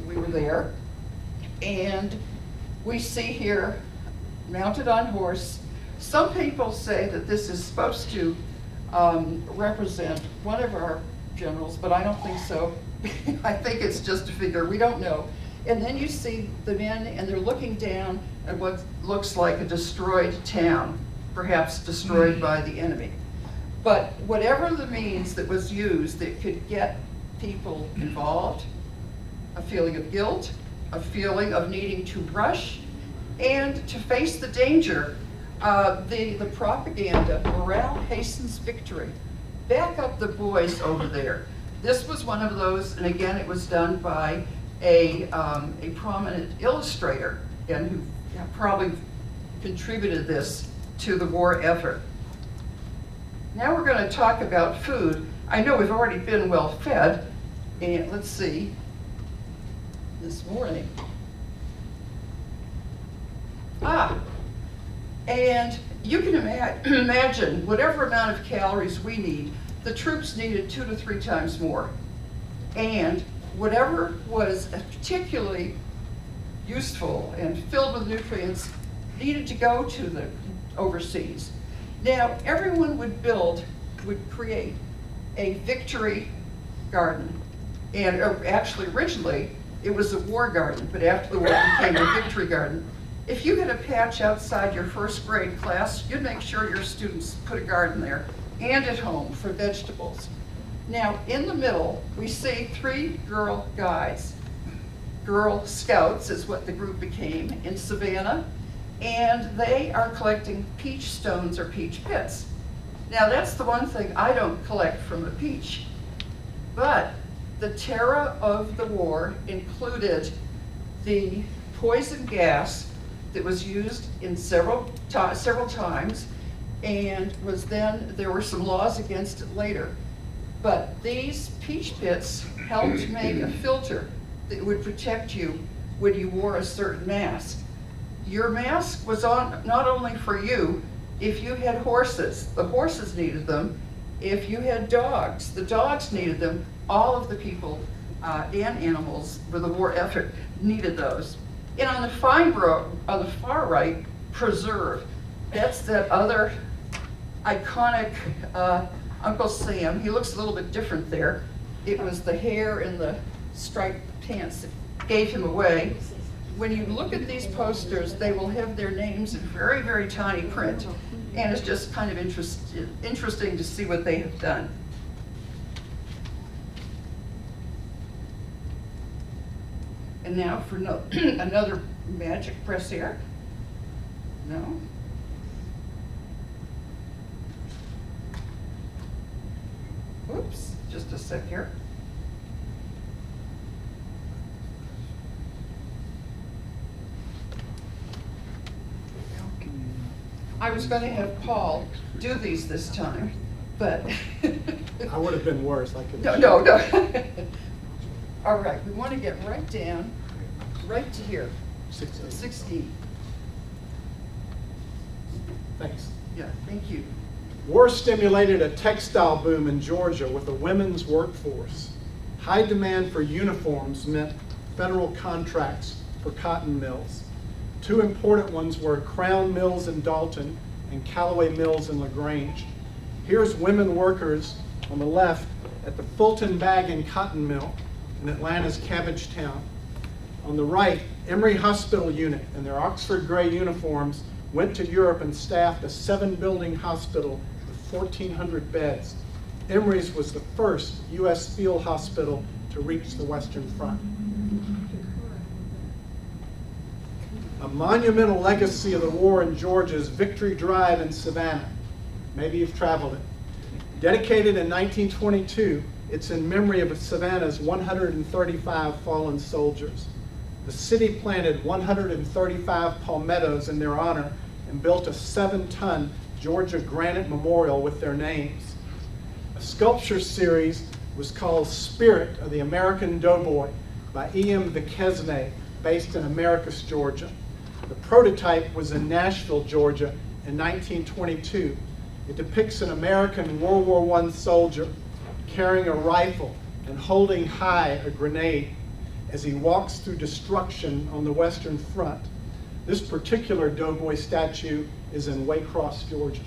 we were there. And we see here, mounted on horse. Some people say that this is supposed to represent one of our generals, but I don't think so. I think it's just a figure, we don't know. And then you see the men, and they're looking down at what looks like a destroyed town, perhaps destroyed by the enemy. But whatever the means that was used that could get people involved, a feeling of guilt, a feeling of needing to rush, and to face the danger, the propaganda, morale hastens victory. Back up the boys over there. This was one of those, and again, it was done by a prominent illustrator, and who probably contributed this to the war effort. Now we're going to talk about food. I know we've already been well fed, and let's see, this morning. And you can imagine whatever amount of calories we need, the troops needed 2 to 3 times more. And whatever was particularly useful and filled with nutrients needed to go to the overseas. Now, everyone would create a victory garden. And actually, originally, it was a war garden, but after the war it became a victory garden. If you had a patch outside your first grade class, you'd make sure your students put a garden there, and at home for vegetables. Now, in the middle, we see 3 girl guides. Girl Scouts is what the group became in Savannah, and they are collecting peach stones or peach pits. Now, that's the one thing I don't collect from a peach. But the terror of the war included the poison gas that was used in several times, and there were some laws against it later. But these peach pits helped make a filter that would protect you when you wore a certain mask. Your mask was on not only for you. If you had horses, the horses needed them. If you had dogs, the dogs needed them. All of the people and animals for the war effort needed those. And on the far right, preserve. That's that other iconic Uncle Sam. He looks a little bit different there. It was the hair and the striped pants that gave him away. When you look at these posters, they will have their names in very, very tiny print. And it's just kind of interesting to see what they have done. And now for another magic press here. No? Oops, just a sec here. I was going to have Paul do these this time, but I would have been worse. I could. No. All right, we want to get right down, right to here. 16. Thanks. Yeah, thank you. War stimulated a textile boom in Georgia with a women's workforce. High demand for uniforms meant federal contracts for cotton mills. 2 important ones were Crown Mills in Dalton and Callaway Mills in LaGrange. Here's women workers on the left at the Fulton Bag and Cotton Mill in Atlanta's Cabbagetown. On the right, Emory Hospital Unit in their Oxford gray uniforms went to Europe and staffed a 7-building hospital with 1,400 beds. Emory's was the first U.S. field hospital to reach the Western Front. A monumental legacy of the war in Georgia's Victory Drive in Savannah. Maybe you've traveled it. Dedicated in 1922, it's in memory of Savannah's 135 fallen soldiers. The city planted 135 palmettos in their honor and built a 7-ton Georgia granite memorial with their names. A sculpture series was called Spirit of the American Doughboy by E.M. Duquesne, based in Americus, Georgia. The prototype was in Nashville, Georgia in 1922. It depicts an American World War I soldier carrying a rifle and holding high a grenade as he walks through destruction on the Western Front. This particular doughboy statue is in Waycross, Georgia.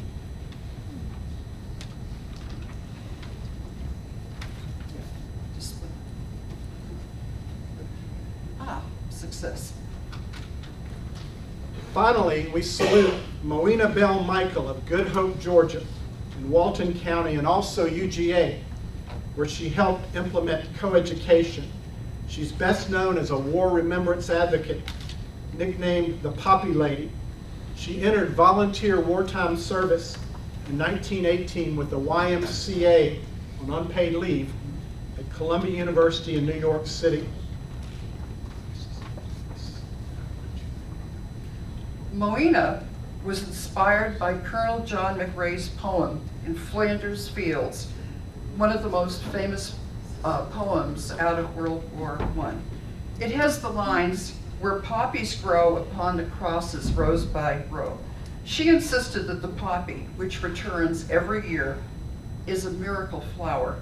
emphasis. Finally, we salute Moena Bell Michael of Good Hope, Georgia, in Walton County, and also UGA, where she helped implement coeducation. She's best known as a war remembrance advocate, nicknamed the Poppy Lady. She entered volunteer wartime service in 1918 with the YMCA on unpaid leave at Columbia University in New York City. Moena was inspired by Colonel John McRae's poem, In Flanders Fields, one of the most famous poems out of World War I. It has the lines, "Where poppies grow upon the crosses row by row." She insisted that the poppy, which returns every year, is a miracle flower.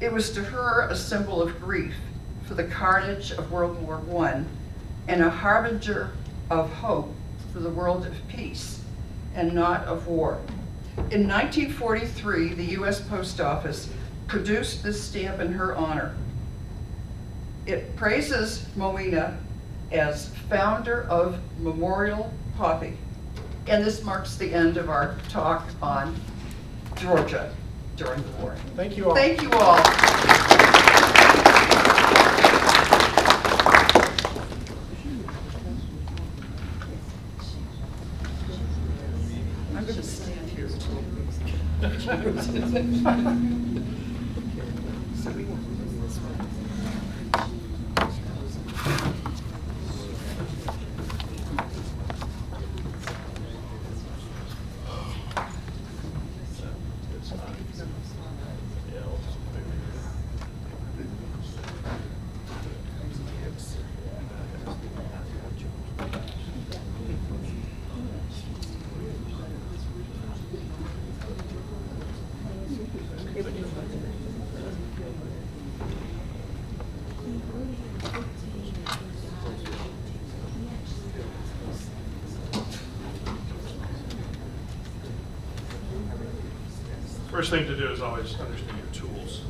It was to her a symbol of grief for the carnage of World War I and a harbinger of hope for the world of peace and not of war. In 1943, the U.S. Post Office produced this stamp in her honor. It praises Moena as founder of Memorial Poppy. And this marks the end of our talk on Georgia during the war. Thank you all. Thank you all. I'm going to stand here. First thing to do is always understand your tools.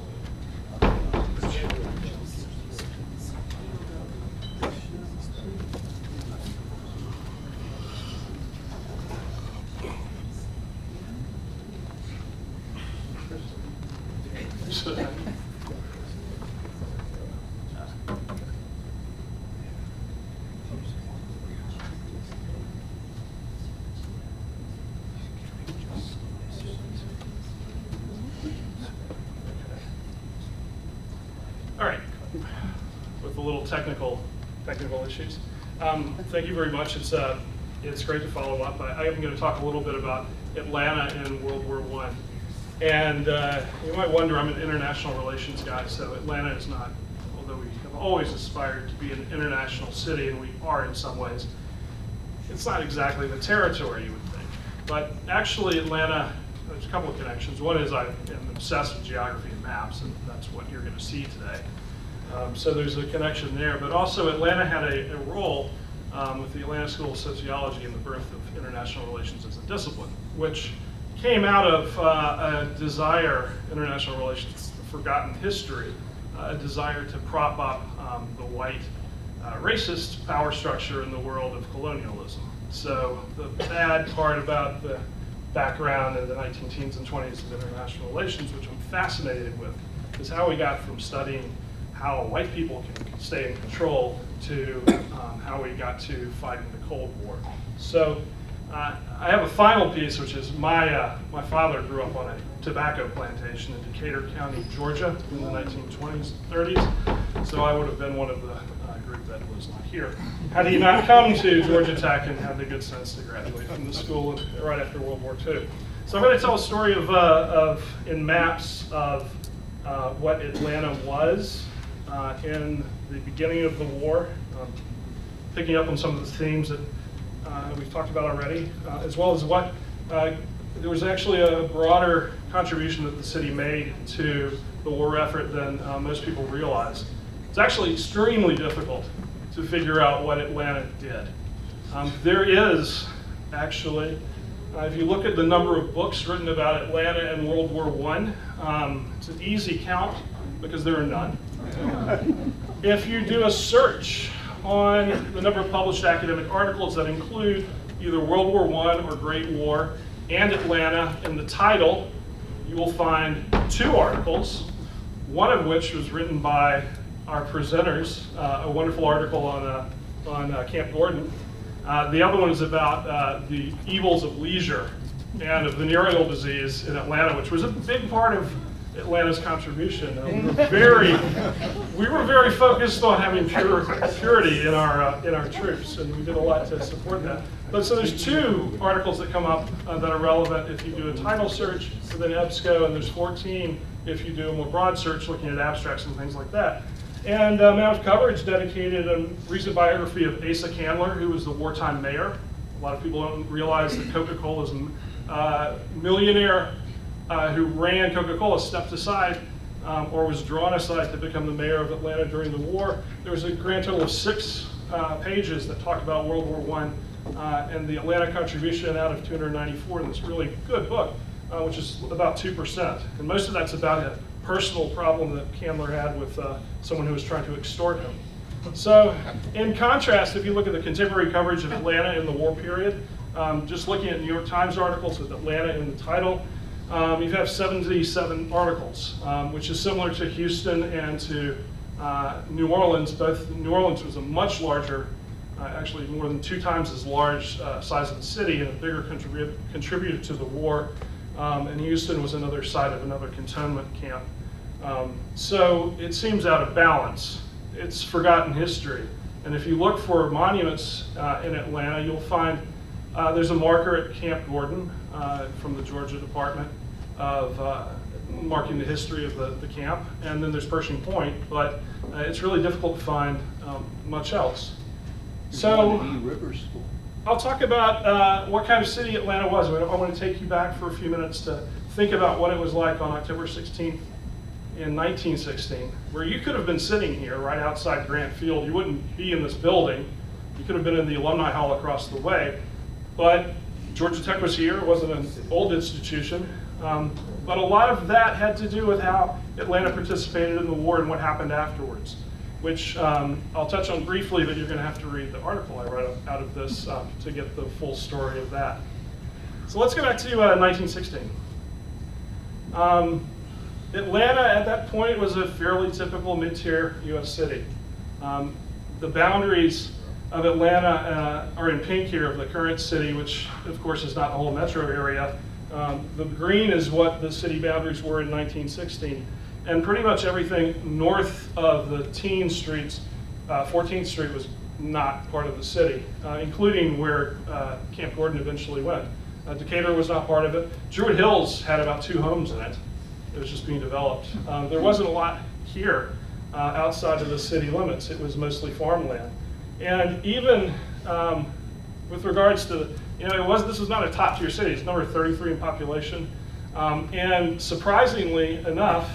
All right, with the little technical issues. Thank you very much. It's great to follow up. I am going to talk a little bit about Atlanta in World War I. And you might wonder, I'm an international relations guy, so Atlanta is not, although we have always aspired to be an international city, and we are in some ways, it's not exactly the territory you would think. But actually Atlanta, there's a couple of connections. One is I am obsessed with geography and maps, and that's what you're going to see today. So there's a connection there. But also Atlanta had a role with the Atlanta School of Sociology in the birth of international relations as a discipline, which came out of a desire, international relations, forgotten history, a desire to prop up the white racist power structure in the world of colonialism. So the bad part about the background in the 19-teens and 20s of international relations, which I'm fascinated with, is how we got from studying how white people can stay in control to how we got to fighting the Cold War. So I have a final piece, which is my father grew up on a tobacco plantation in Decatur County, Georgia in the 1920s, 30s. So I would have been one of the group that was not here had he not come to Georgia Tech and had the good sense to graduate from the school right after World War II. So I'm going to tell a story in maps of what Atlanta was in the beginning of the war, picking up on some of the themes that we've talked about already, as well as what there was actually a broader contribution that the city made to the war effort than most people realize. It's actually extremely difficult to figure out what Atlanta did. There is actually, if you look at the number of books written about Atlanta and World War I, it's an easy count because there are none. If you do a search on the number of published academic articles that include either World War I or Great War and Atlanta in the title, you will find 2 articles, one of which was written by our presenters, a wonderful article on Camp Gordon. The other one is about the evils of leisure and of venereal disease in Atlanta, which was a big part of Atlanta's contribution. We were very focused on having purity in our troops, and we did a lot to support that. But so there's 2 articles that come up that are relevant if you do a title search within EBSCO, and there's 14 if you do a more broad search looking at abstracts and things like that. And amount of coverage dedicated a recent biography of Asa Candler, who was the wartime mayor. A lot of people don't realize that Coca-Cola's millionaire who ran Coca-Cola stepped aside or was drawn aside to become the mayor of Atlanta during the war. There was a grand total of 6 pages that talk about World War I and the Atlanta contribution out of 294 in this really good book, which is about 2%. And most of that's about a personal problem that Candler had with someone who was trying to extort him. So in contrast, if you look at the contemporary coverage of Atlanta in the war period, just looking at New York Times articles with Atlanta in the title, you have 77 articles, which is similar to Houston and to New Orleans. Both New Orleans was a much larger, actually more than 2 times as large size of the city and a bigger contributor to the war. And Houston was another site of another cantonment camp. So it seems out of balance. It's forgotten history. And if you look for monuments in Atlanta, you'll find there's a marker at Camp Gordon from the Georgia Department of marking the history of the camp. And then there's Pershing Point, but it's really difficult to find much else. So I'll talk about what kind of city Atlanta was. I want to take you back for a few minutes to think about what it was like on October 16th in 1916, where you could have been sitting here right outside Grant Field. You wouldn't be in this building. You could have been in the alumni hall across the way. But Georgia Tech was here. It wasn't an old institution. But a lot of that had to do with how Atlanta participated in the war and what happened afterwards, which I'll touch on briefly, but you're going to have to read the article I wrote out of this to get the full story of that. So let's go back to 1916. Atlanta at that point was a fairly typical mid-tier U.S. city. The boundaries of Atlanta are in pink here of the current city, which of course is not the whole metro area. The green is what the city boundaries were in 1916. And pretty much everything north of the teen streets, 14th Street was not part of the city, including where Camp Gordon eventually went. Decatur was not part of it. Druid Hills had about 2 homes in it. It was just being developed. There wasn't a lot here outside of the city limits. It was mostly farmland. And even with regards to, this was not a top tier city. It's number 33 in population. And surprisingly enough,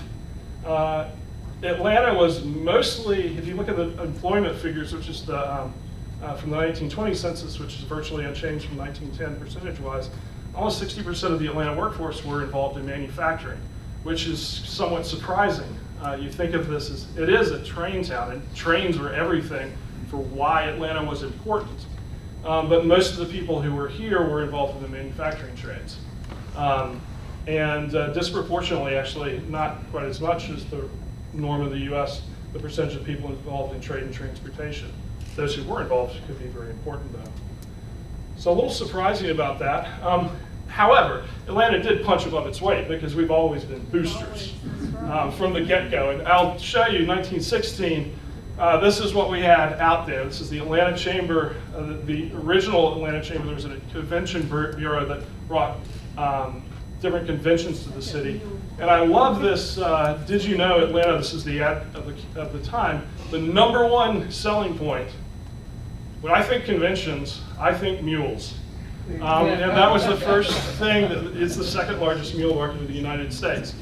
Atlanta was mostly, if you look at the employment figures, which is from the 1920 census, which is virtually unchanged from 1910 percentage-wise, almost 60% of the Atlanta workforce were involved in manufacturing, which is somewhat surprising. You think of this as, it is a train town, and trains were everything for why Atlanta was important. But most of the people who were here were involved in the manufacturing trades. And disproportionately, actually, not quite as much as the norm of the US, the percentage of people involved in trade and transportation. Those who were involved could be very important though. So a little surprising about that. However, Atlanta did punch above its weight because we've always been boosters from the get-go. And I'll show you 1916, this is what we had out there. This is the Atlanta Chamber, the original Atlanta Chamber. There was a convention bureau that brought different conventions to the city. And I love this, did you know Atlanta, this is the ad of the time, the #1 selling point. When I think conventions, I think mules. And that was the first thing, it's the second largest mule market in the United States.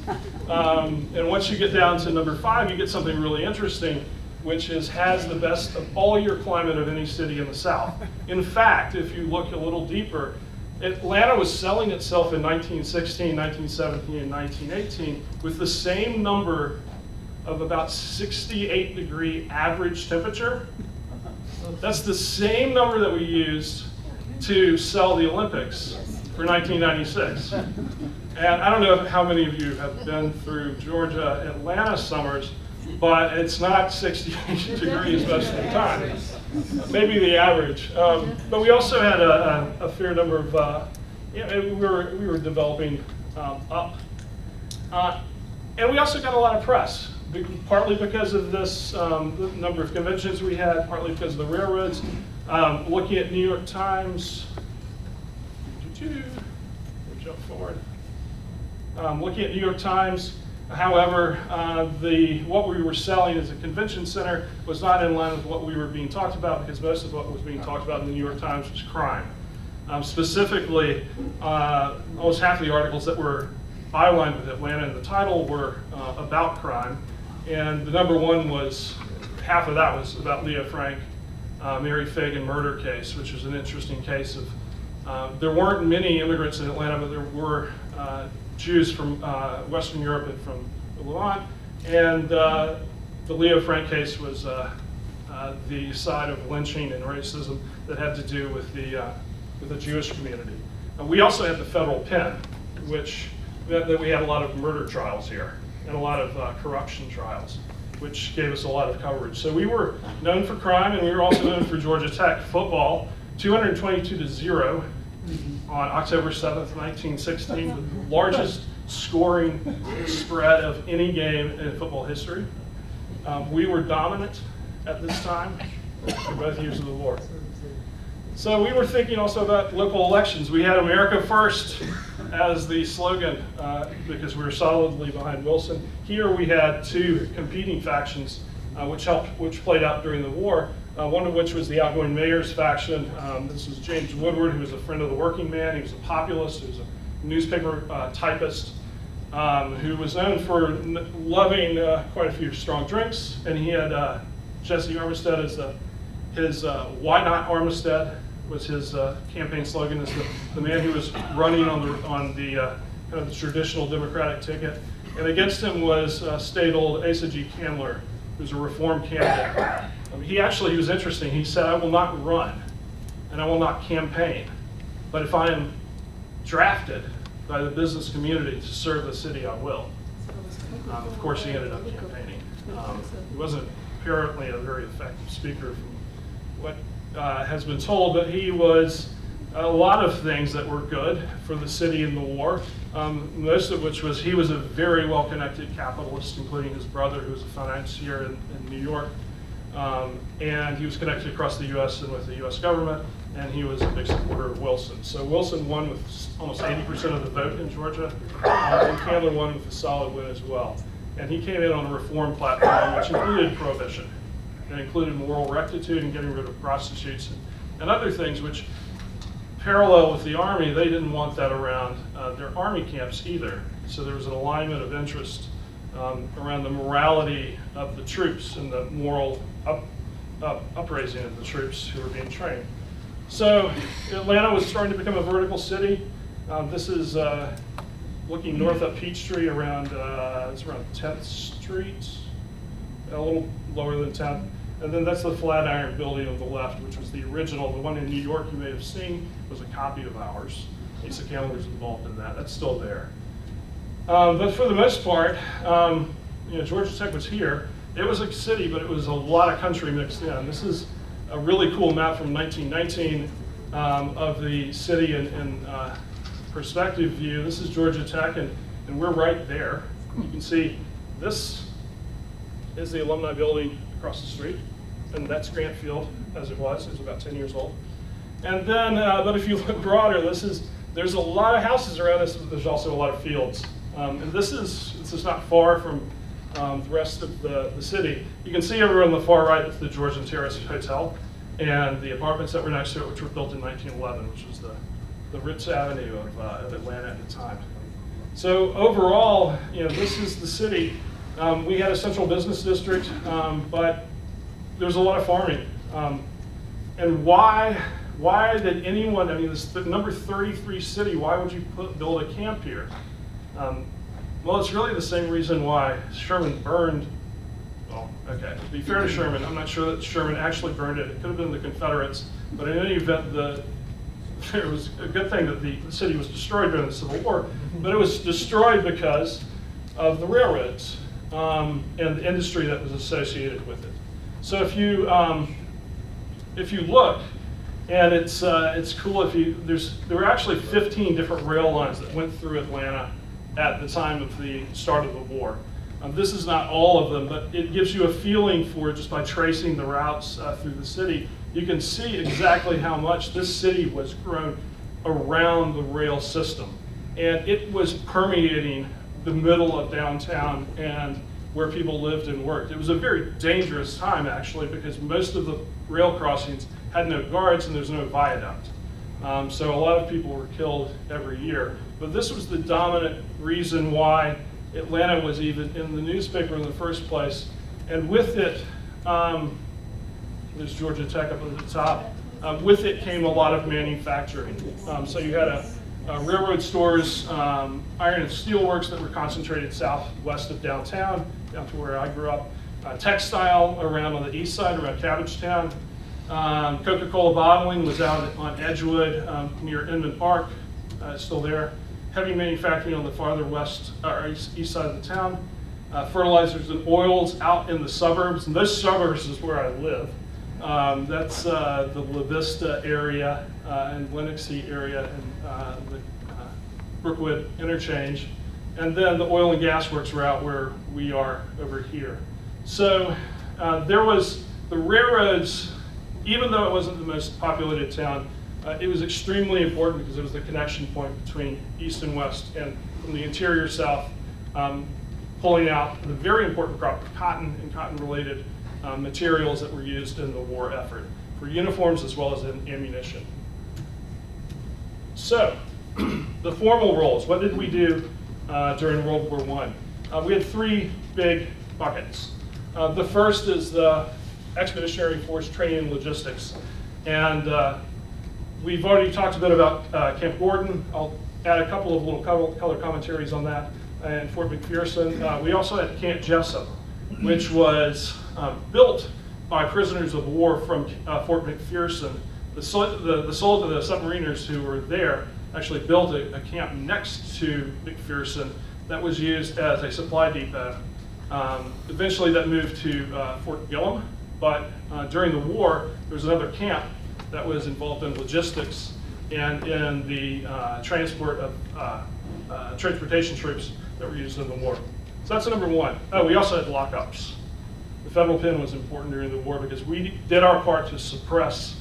And once you get down to number 5, you get something really interesting, which has the best of all year climate of any city in the South. In fact, if you look a little deeper, Atlanta was selling itself in 1916, 1917, and 1918 with the same number of about 68-degree average temperature That's the same number that we used to sell the Olympics for 1996. And I don't know how many of you have been through Georgia, Atlanta summers, but it's not 68 degrees most of the time. Maybe the average. But we also had a fair number of, we were developing up. And we also got a lot of press, partly because of this, the number of conventions we had, partly because of the railroads. Looking at New York Times, we'll jump forward. Looking at New York Times, however, what we were selling as a convention center was not in line with what we were being talked about, because most of what was being talked about in the New York Times was crime. Specifically, almost half of the articles that were bylined with Atlanta in the title were about crime, and the number one was, half of that was about Leo Frank, Mary Fagan murder case, which was an interesting case of, there weren't many immigrants in Atlanta, but there were Jews from Western Europe and from Levant, and the Leo Frank case was the side of lynching and racism that had to do with the Jewish community. We also had the federal pen, which that we had a lot of murder trials here and a lot of corruption trials, which gave us a lot of coverage. So we were known for crime, and we were also known for Georgia Tech football, 222-0 on October 7th, 1916, the largest scoring spread of any game in football history. We were dominant at this time for both years of the war. So we were thinking also about local elections. We had America First as the slogan because we were solidly behind Wilson. Here we had two competing factions which played out during the war. One of which was the outgoing mayor's faction. This was James Woodward, who was a friend of the working man. He was a populist, he was a newspaper typist, who was known for loving quite a few strong drinks. And he had Jesse Armistead as his "Why Not Armistead" was his campaign slogan, as the man who was running on the kind of the traditional Democratic ticket. And against him was state-old Asa G. Candler, who's a reform candidate. He was interesting. He said, "I will not run and I will not campaign, but if I am drafted by the business community to serve the city, I will." Of course, he ended up campaigning. He wasn't apparently a very effective speaker from what has been told, but he was a lot of things that were good for the city in the war, most of which was he was a very well-connected capitalist, including his brother, who was a financier in New York. And he was connected across the U.S. and with the U.S. government, and he was a big supporter of Wilson. So Wilson won with almost 80% of the vote in Georgia, and Candler won with a solid win as well. And he came in on a reform platform which included prohibition. It included moral rectitude and getting rid of prostitutes and other things which, parallel with the Army, they didn't want that around their Army camps either. So there was an alignment of interest around the morality of the troops and the moral upraising of the troops who were being trained. So Atlanta was starting to become a vertical city. This is looking north up Peachtree around, it's around 10th Street, a little lower than 10th. And then that's the Flatiron building on the left, which was the original. The one in New York you may have seen was a copy of ours. Asa Candler was involved in that. That's still there. But for the most part, Georgia Tech was here. It was a city, but it was a lot of country mixed in. This is a really cool map from 1919 of the city in perspective view. This is Georgia Tech, and we're right there. You can see this is the alumni building across the street, and that's Grant Field as it was. It was about 10 years old. And then, but if you look broader, there's a lot of houses around us, but there's also a lot of fields. And this is not far from the rest of the city. You can see over on the far right, it's the Georgian Terrace Hotel, and the apartments that were next to it, which were built in 1911, which was the Ritz Avenue of Atlanta at the time. So overall, this is the city. We had a central business district, but there's a lot of farming. And why did anyone, this the number 33 city, why would you build a camp here? Well, it's really the same reason why Sherman burned well, okay, to be fair to Sherman, I'm not sure that Sherman actually burned it. It could have been the Confederates, but in any event, it was a good thing that the city was destroyed during the Civil War, but it was destroyed because of the railroads and the industry that was associated with it. So if you look, and it's cool there were actually 15 different rail lines that went through Atlanta at the time of the start of the war. This is not all of them, but it gives you a feeling for it just by tracing the routes through the city. You can see exactly how much this city was grown around the rail system. And it was permeating the middle of downtown and where people lived and worked. It was a very dangerous time, actually, because most of the rail crossings had no guards and there's no viaduct. So a lot of people were killed every year. But this was the dominant reason why Atlanta was even in the newspaper in the first place. And with it, there's Georgia Tech up at the top. With it came a lot of manufacturing. So you had railroad stores, iron and steel works that were concentrated southwest of downtown, down to where I grew up. Textile around on the east side, around Cabbagetown. Coca-Cola bottling was out on Edgewood near Inman Park, still there. Heavy manufacturing on the farther west, or east side of the town. Fertilizers and oils out in the suburbs, and those suburbs is where I live. That's the La Vista area and Lenoxie area and the Brookwood interchange. And then the oil and gas works were out where we are over here. So there was the railroads, even though it wasn't the most populated town, it was extremely important because it was the connection point between east and west, and from the interior south, pulling out the very important crop of cotton and cotton-related materials that were used in the war effort for uniforms as well as in ammunition. So, the formal roles. What did we do during World War I? We had three big buckets. The first is the Expeditionary Force Training and Logistics. And we've already talked a bit about Camp Gordon. I'll add a couple of little color commentaries on that. And Fort McPherson. We also had Camp Jessup, which was built by prisoners of war from Fort McPherson. The submariners who were there actually built a camp next to McPherson that was used as a supply depot. Eventually that moved to Fort Gillem, but during the war, there was another camp that was involved in logistics and in the transport of transportation troops that were used in the war. So that's number one. Oh, we also had lockups. The federal pen was important during the war because we did our part to suppress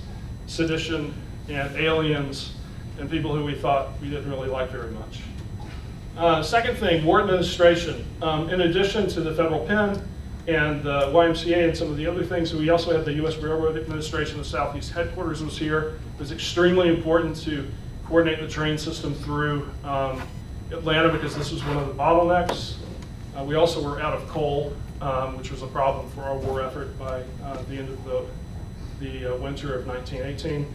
sedition and aliens and people who we thought we didn't really like very much. Second thing, war administration. In addition to the federal pen and the YMCA and some of the other things, we also had the U.S. Railroad Administration. The Southeast headquarters was here. It was extremely important to coordinate the train system through Atlanta because this was one of the bottlenecks. We also were out of coal, which was a problem for our war effort by the end of the winter of 1918.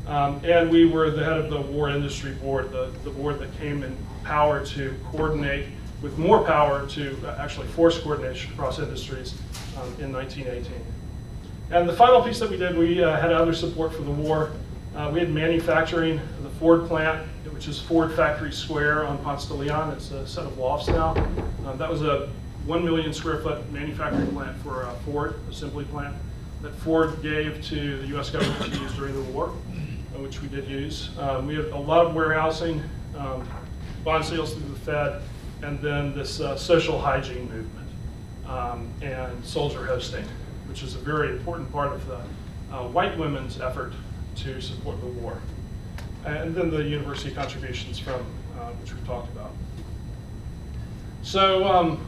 And we were the head of the War Industry Board, the board that came in power to coordinate, with more power to actually force coordination across industries in 1918. And the final piece that we did, we had other support for the war. We had manufacturing, the Ford plant, which is Ford Factory Square on Ponce de Leon. It's a set of lofts now. That was a 1 million square foot manufacturing plant for Ford, assembly plant, that Ford gave to the US government to use during the war, which we did use. We had a lot of warehousing, bond sales through the Fed, and then this social hygiene movement and soldier hosting, which is a very important part of the white women's effort to support the war. And then the university contributions from, which we've talked about. So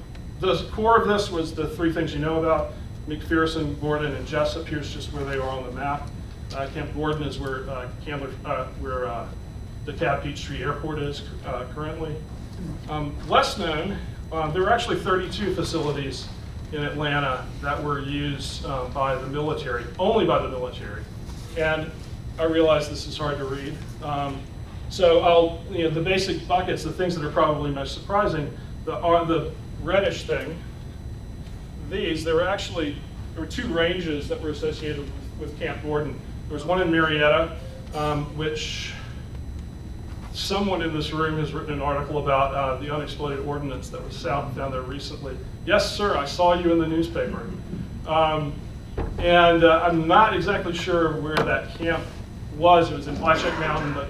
the core of this was the three things you know about: McPherson, Gordon, and Jessup. Here's just where they are on the map. Camp Gordon is where DeKalb Peachtree Airport is currently. Less known, there were actually 32 facilities in Atlanta that were used by the military, only by the military. And I realize this is hard to read. So the basic buckets, the things that are probably most surprising, the reddish thing these, there were two ranges that were associated with Camp Gordon. There was one in Marietta, which someone in this room has written an article about the unexploded ordnance that was found there recently. Yes, sir, I saw you in the newspaper. And I'm not exactly sure where that camp was. It was in Blackjack Mountain, but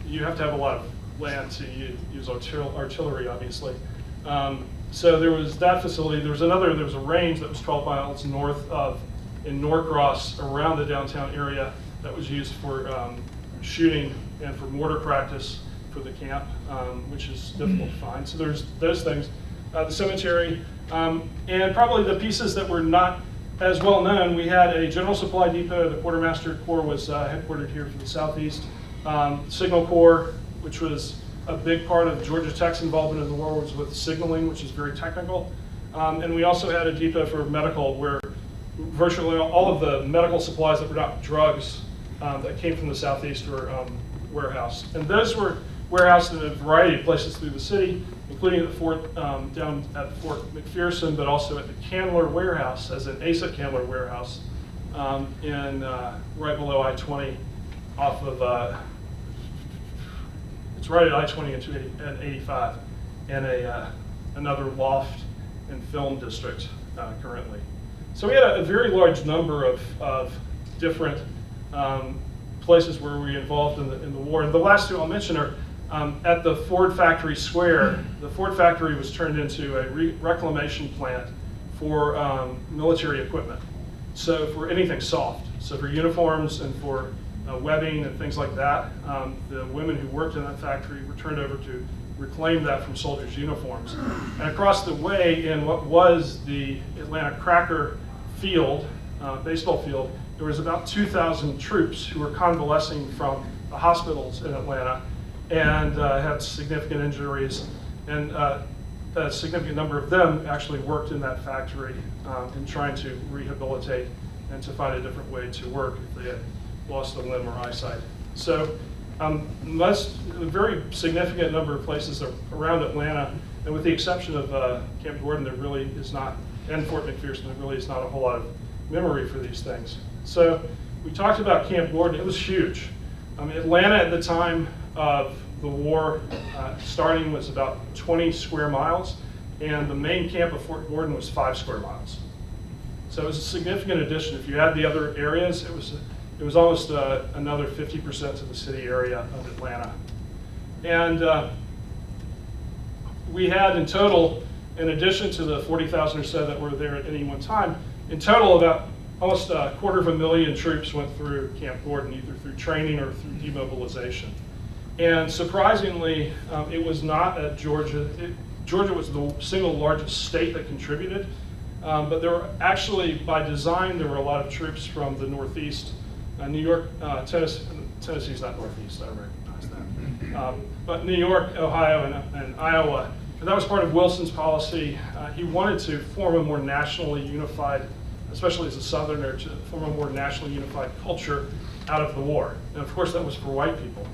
you have to have a lot of land to use artillery, obviously. So there was that facility. There was a range that was 12 miles north of, in Norcross, around the downtown area, that was used for shooting and for mortar practice for the camp, which is difficult to find. So there's those things. The cemetery, and probably the pieces that were not as well known, we had a general supply depot. The Quartermaster Corps was headquartered here for the Southeast. Signal Corps, which was a big part of Georgia Tech's involvement in the war, was with signaling, which is very technical. And we also had a depot for medical, where virtually all of the medical supplies that were not drugs that came from the Southeast were warehoused. And those were warehoused in a variety of places through the city, including at the fort, down at Fort McPherson, but also at the Candler Warehouse, as an ASA Candler Warehouse, in right below I-20, off of, it's right at I-20 and 85, and another loft and film district currently. So we had a very large number of different places where we were involved in the war. And the last two I'll mention are at the Ford Factory Square. The Ford Factory was turned into a reclamation plant for military equipment. So for anything soft, so for uniforms and for webbing and things like that, the women who worked in that factory were turned over to reclaim that from soldiers' uniforms. And across the way, in what was the Atlanta Cracker field, baseball field, there was about 2,000 troops who were convalescing from the hospitals in Atlanta and had significant injuries. And a significant number of them actually worked in that factory in trying to rehabilitate and to find a different way to work if they had lost a limb or eyesight. So a very significant number of places around Atlanta, and with the exception of Camp Gordon, there really is not, and Fort McPherson, there really is not a whole lot of memory for these things. So we talked about Camp Gordon. It was huge. Atlanta at the time of the war starting was about 20 square miles, and the main camp of Fort Gordon was 5 square miles. So it was a significant addition. If you add the other areas, it was almost another 50% to the city area of Atlanta. And we had in total, in addition to the 40,000 or so that were there at any one time, in total about almost 250,000 troops went through Camp Gordon, either through training or through demobilization. And surprisingly, it was not at Georgia. Georgia was the single largest state that contributed, but there were actually, by design, there were a lot of troops from the Northeast. New York, Tennessee's not Northeast, I recognize that. But New York, Ohio, and Iowa, and that was part of Wilson's policy. He wanted to form a more nationally unified, especially as a Southerner, to form a more nationally unified culture out of the war. And of course that was for white people,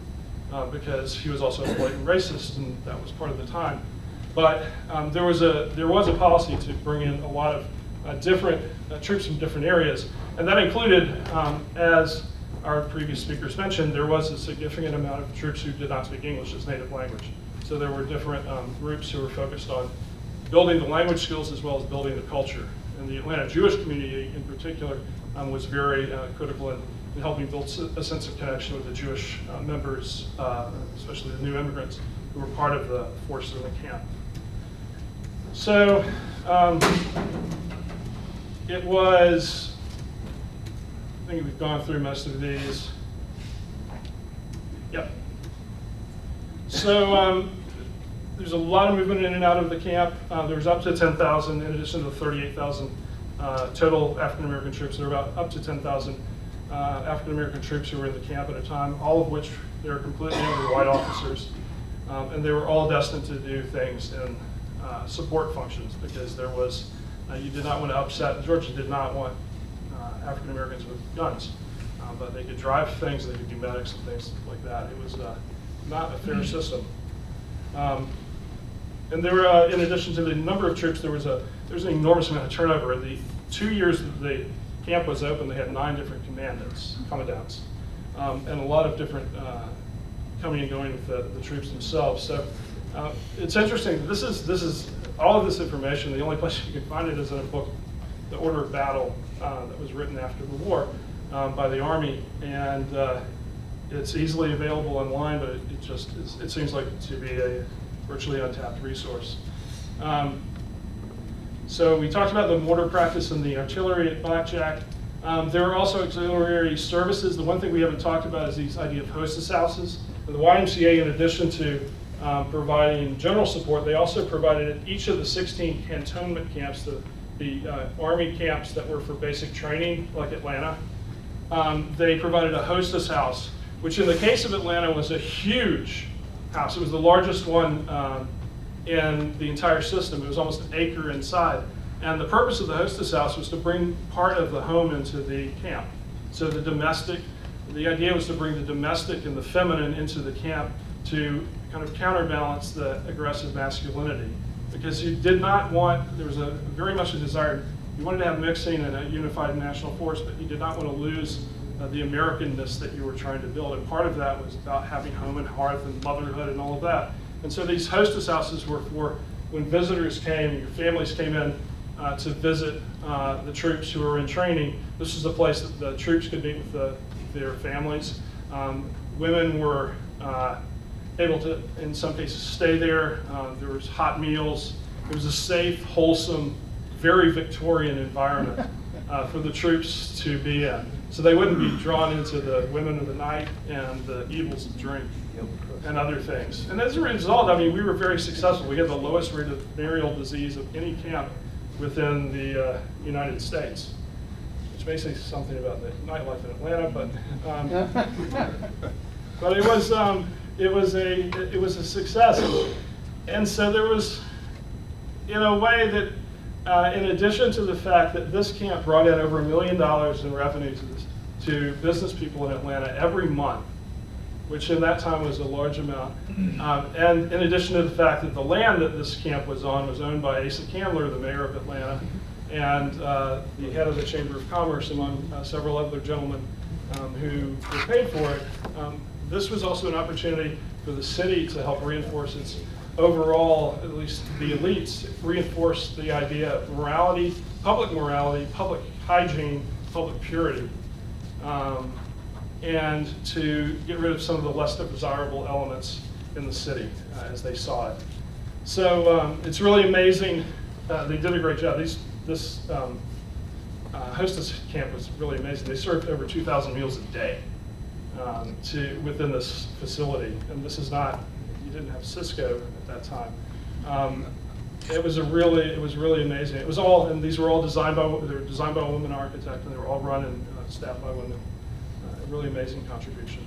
because he was also a blatant racist, and that was part of the time. But there was a policy to bring in a lot of different troops from different areas. And that included, as our previous speakers mentioned, there was a significant amount of troops who did not speak English as native language. So there were different groups who were focused on building the language skills as well as building the culture. And the Atlanta Jewish community in particular was very critical in helping build a sense of connection with the Jewish members, especially the new immigrants who were part of the forces in the camp. So it was, I think we've gone through most of these. Yep. So there's a lot of movement in and out of the camp. There was up to 10,000 in addition to 38,000 total African-American troops. There were about up to 10,000 African-American troops who were in the camp at a time, all of which they were completely under white officers. And they were all destined to do things in support functions, because there was, you did not want to upset, Georgia did not want African Americans with guns, but they could drive things, they could do medics and things like that. It was not a fair system. And there were, in addition to the number of troops, there was an enormous amount of turnover. In the 2 years that the camp was open, they had 9 different commandants, and a lot of different coming and going with the troops themselves. So it's interesting. This is all of this information. The only place you can find it is in a book, The Order of Battle, that was written after the war by the Army, and it's easily available online. But it seems like to be a virtually untapped resource. So we talked about the mortar practice and the artillery at Blackjack. There are also auxiliary services. The one thing we haven't talked about is this idea of hostess houses. The YMCA, in addition to providing general support, they also provided at each of the 16 cantonment camps, the Army camps that were for basic training, like Atlanta. They provided a hostess house, which in the case of Atlanta was a huge house. It was the largest one in the entire system. It was almost an acre inside. And the purpose of the hostess house was to bring part of the home into the camp. So the idea was to bring the domestic and the feminine into the camp to kind of counterbalance the aggressive masculinity. Because you did not want, there was very much a desire, you wanted to have mixing and a unified national force, but you did not want to lose the Americanness that you were trying to build. And part of that was about having home and hearth and motherhood and all of that. And so these hostess houses were for when visitors came, your families came in to visit the troops who were in training. This was a place that the troops could meet with their families. Women were able to, in some cases, stay there. There was hot meals. It was a safe, wholesome, very Victorian environment for the troops to be in. So they wouldn't be drawn into the women of the night and the evils of drink and other things. And as a result, I mean, we were very successful. We had the lowest rate of venereal disease of any camp within the United States, which may say something about the nightlife in Atlanta, but it was a success. And so there was, in a way that, in addition to the fact that this camp brought in over $1 million in revenue to business people in Atlanta every month, which in that time was a large amount. And in addition to the fact that the land that this camp was on was owned by Asa Candler, the mayor of Atlanta, and the head of the Chamber of Commerce, among several other gentlemen who were paid for it. This was also an opportunity for the city to help reinforce its overall, at least the elites, reinforce the idea of morality, public hygiene, public purity. And to get rid of some of the less desirable elements in the city as they saw it. So it's really amazing. They did a great job. This hostess camp was really amazing. They served over 2,000 meals a day within this facility. And this is not, you didn't have Cisco at that time. It was really amazing. It was all, and these were all designed by a woman architect, and they were all run and staffed by women. Really amazing contribution.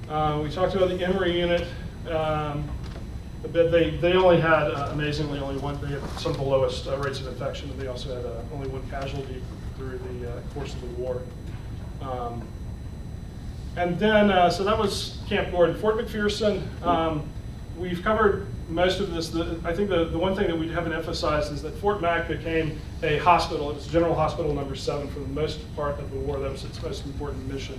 We talked about the Emory unit a bit. They only had, amazingly, they had some of the lowest rates of infection, and they also had only one casualty through the course of the war. And then, so that was Camp Gordon. Fort McPherson, we've covered most of this. I think the one thing that we haven't emphasized is that Fort Mac became a hospital. It was General Hospital number 7 for the most part of the war. That was its most important mission.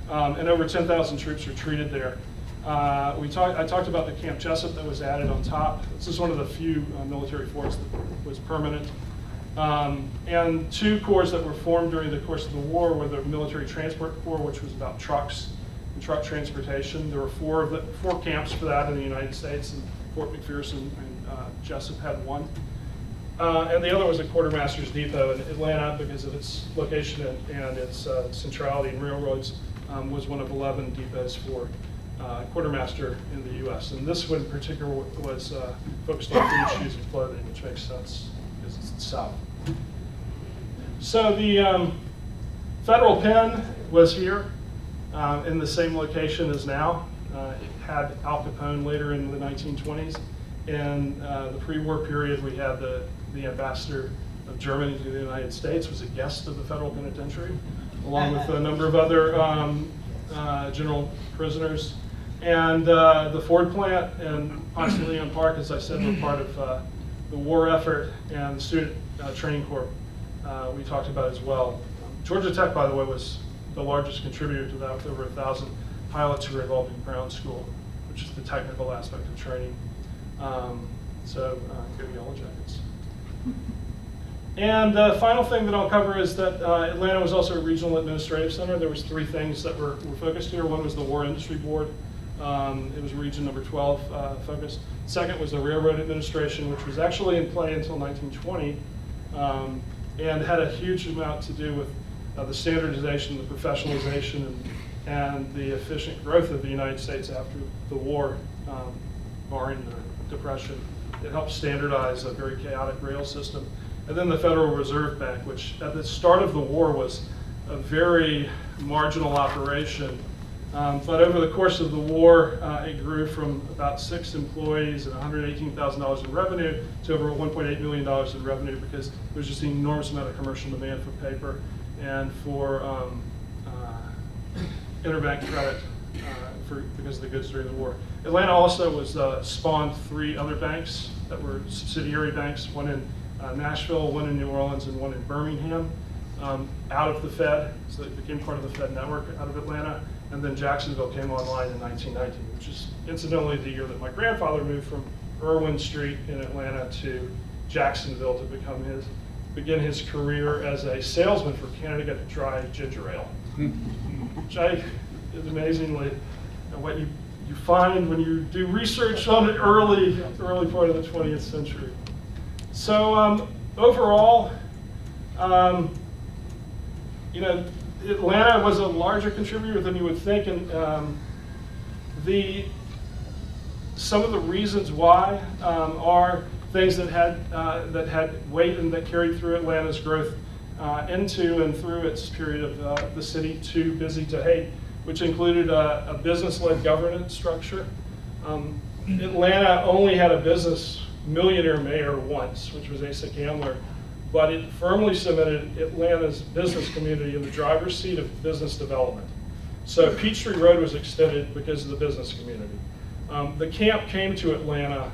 And over 10,000 troops were treated there. I talked about the Camp Jessup that was added on top. This is one of the few military forts that was permanent. And 2 corps that were formed during the course of the war were the Military Transport Corps, which was about trucks and truck transportation. There were 4 camps for that in the United States, and Fort McPherson and Jessup had 1. And the other was a quartermaster's depot in Atlanta because of its location and its centrality in railroads, was one of 11 depots for quartermaster in the U.S. And this one in particular was focused on food, shoes, and clothing, which makes sense because it's the South. So the federal pen was here in the same location as now. It had Al Capone later in the 1920s. In the pre-war period, we had the ambassador of Germany to the United States was a guest of the federal penitentiary, along with a number of other general prisoners. And the Ford plant and Ponce de Leon Park, as I said, were part of the war effort, and the Student Training Corps we talked about as well. Georgia Tech, by the way, was the largest contributor to that, with over 1,000 pilots who were involved in ground school, which is the technical aspect of training. So go Yellow Jackets. And the final thing that I'll cover is that Atlanta was also a regional administrative center. There was 3 things that were focused here. One was the War Industry Board. It was region number 12 focused. Second was the Railroad Administration, which was actually in play until 1920, and had a huge amount to do with the standardization, the professionalization, and the efficient growth of the United States after the war, barring the Depression. It helped standardize a very chaotic rail system. And then the Federal Reserve Bank, which at the start of the war was a very marginal operation. But over the course of the war, it grew from about 6 employees and $118,000 in revenue to over $1.8 million in revenue, because there was just an enormous amount of commercial demand for paper and for interbank credit because of the goods during the war. Atlanta also was spawned 3 other banks that were subsidiary banks, one in Nashville, one in New Orleans, and one in Birmingham, out of the Fed. So it became part of the Fed network out of Atlanta. And then Jacksonville came online in 1919, which is incidentally the year that my grandfather moved from Irwin Street in Atlanta to Jacksonville to begin his career as a salesman for Canada Dry ginger ale, which is amazingly what you find when you do research on the early part of the 20th century. So overall, Atlanta was a larger contributor than you would think, and some of the reasons why are things that had weight and that carried through Atlanta's growth into and through its period of the city too busy to hate, which included a business-led governance structure. Atlanta only had a business millionaire mayor once, which was Asa Candler, but it firmly cemented Atlanta's business community in the driver's seat of business development. So Peachtree Road was extended because of the business community. The camp came to Atlanta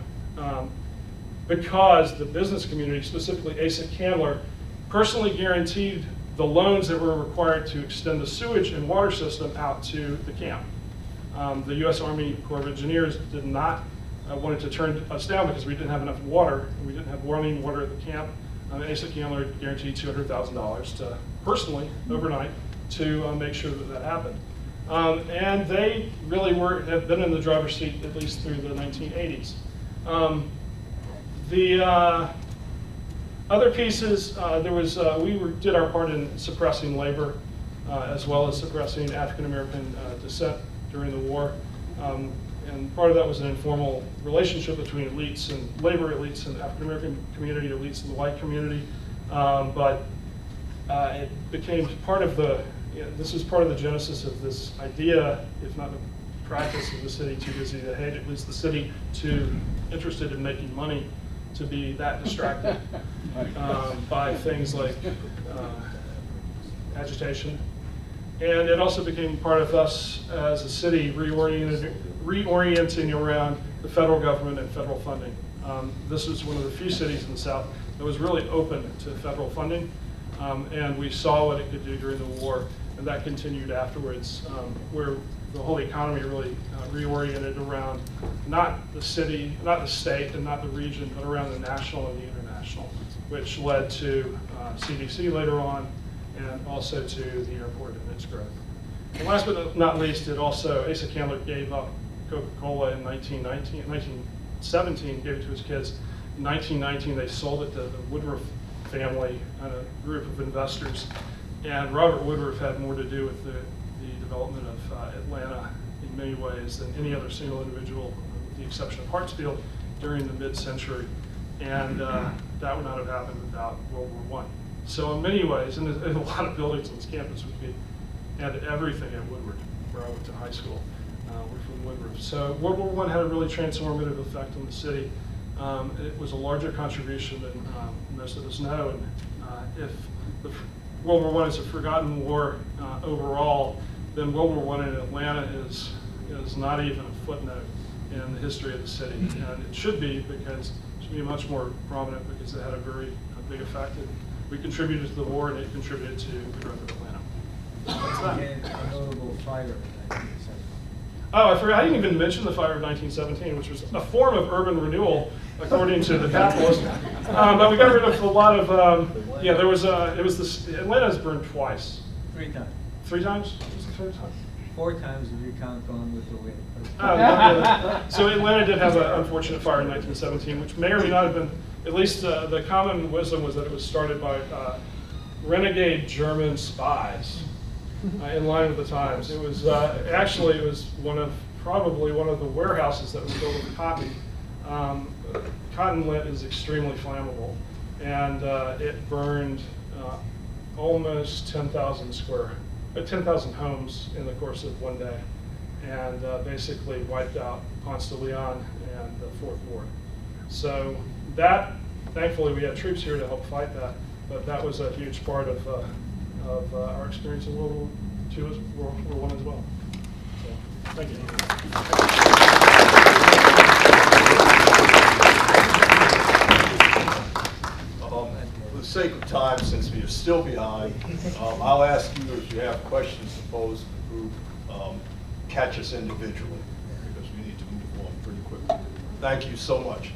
because the business community, specifically Asa Candler, personally guaranteed the loans that were required to extend the sewage and water system out to the camp. The U.S. Army Corps of Engineers did not wanted to turn us down because we didn't have enough water. We didn't have running water at the camp. Asa Candler guaranteed $200,000 to personally overnight to make sure that happened. And they really have been in the driver's seat at least through the 1980s. The other pieces, we did our part in suppressing labor as well as suppressing African American dissent during the war. And part of that was an informal relationship between elites and labor elites and African American community elites and the white community. But it became part of this is part of the genesis of this idea, if not the practice, of the city too busy to hate, at least the city too interested in making money to be that distracted by things like agitation. And it also became part of us as a city reorienting around the federal government and federal funding. This was one of the few cities in the South that was really open to federal funding, and we saw what it could do during the war, and that continued afterwards, where the whole economy really reoriented around not the city, not the state, and not the region, but around the national and the international, which led to CDC later on, and also to the airport and its growth. And last but not least, Asa Candler gave up Coca-Cola in 1917, gave it to his kids. In 1919, they sold it to the Woodruff family and a group of investors. And Robert Woodruff had more to do with the development of Atlanta in many ways than any other single individual, with the exception of Hartsfield, during the mid-century. And that would not have happened without World War I. So in many ways, and there's a lot of buildings on this campus, and everything at Woodward, where I went to high school, were from Woodruff. So World War I had a really transformative effect on the city. It was a larger contribution than most of us know. And if the World War I is a forgotten war overall, then World War I in Atlanta is is not even a footnote in the history of the city, and it should be, because it should be much more prominent, because it had a very big effect. We contributed to the war, and it contributed to the growth of Atlanta. That's that. And a notable fire in 1970. Oh, I forgot, I didn't even mention the fire of 1917, which was a form of urban renewal, according to the capitalists. But we got rid of a lot of, yeah, there was, it was this, Atlanta's burned twice. 3 times. 3 times? What was the 3rd time? 4 times if you count Gone with the Wind. So Atlanta did have an unfortunate fire in 1917, which may or may not have been, at least the common wisdom was that it was started by renegade German spies in line with the times. It was actually, it was probably one of the warehouses that was built with cotton. Cotton lint is extremely flammable, and it burned almost 10,000 homes in the course of one day, and basically wiped out Ponce de Leon and the 4th Ward. So that, thankfully, we had troops here to help fight that, but that was a huge part of our experience in World War II, World War I as well. So, thank you. For the sake of time, since we are still behind, I'll ask you, if you have questions to pose to the group, catch us individually, because we need to move on pretty quickly. Thank you so much.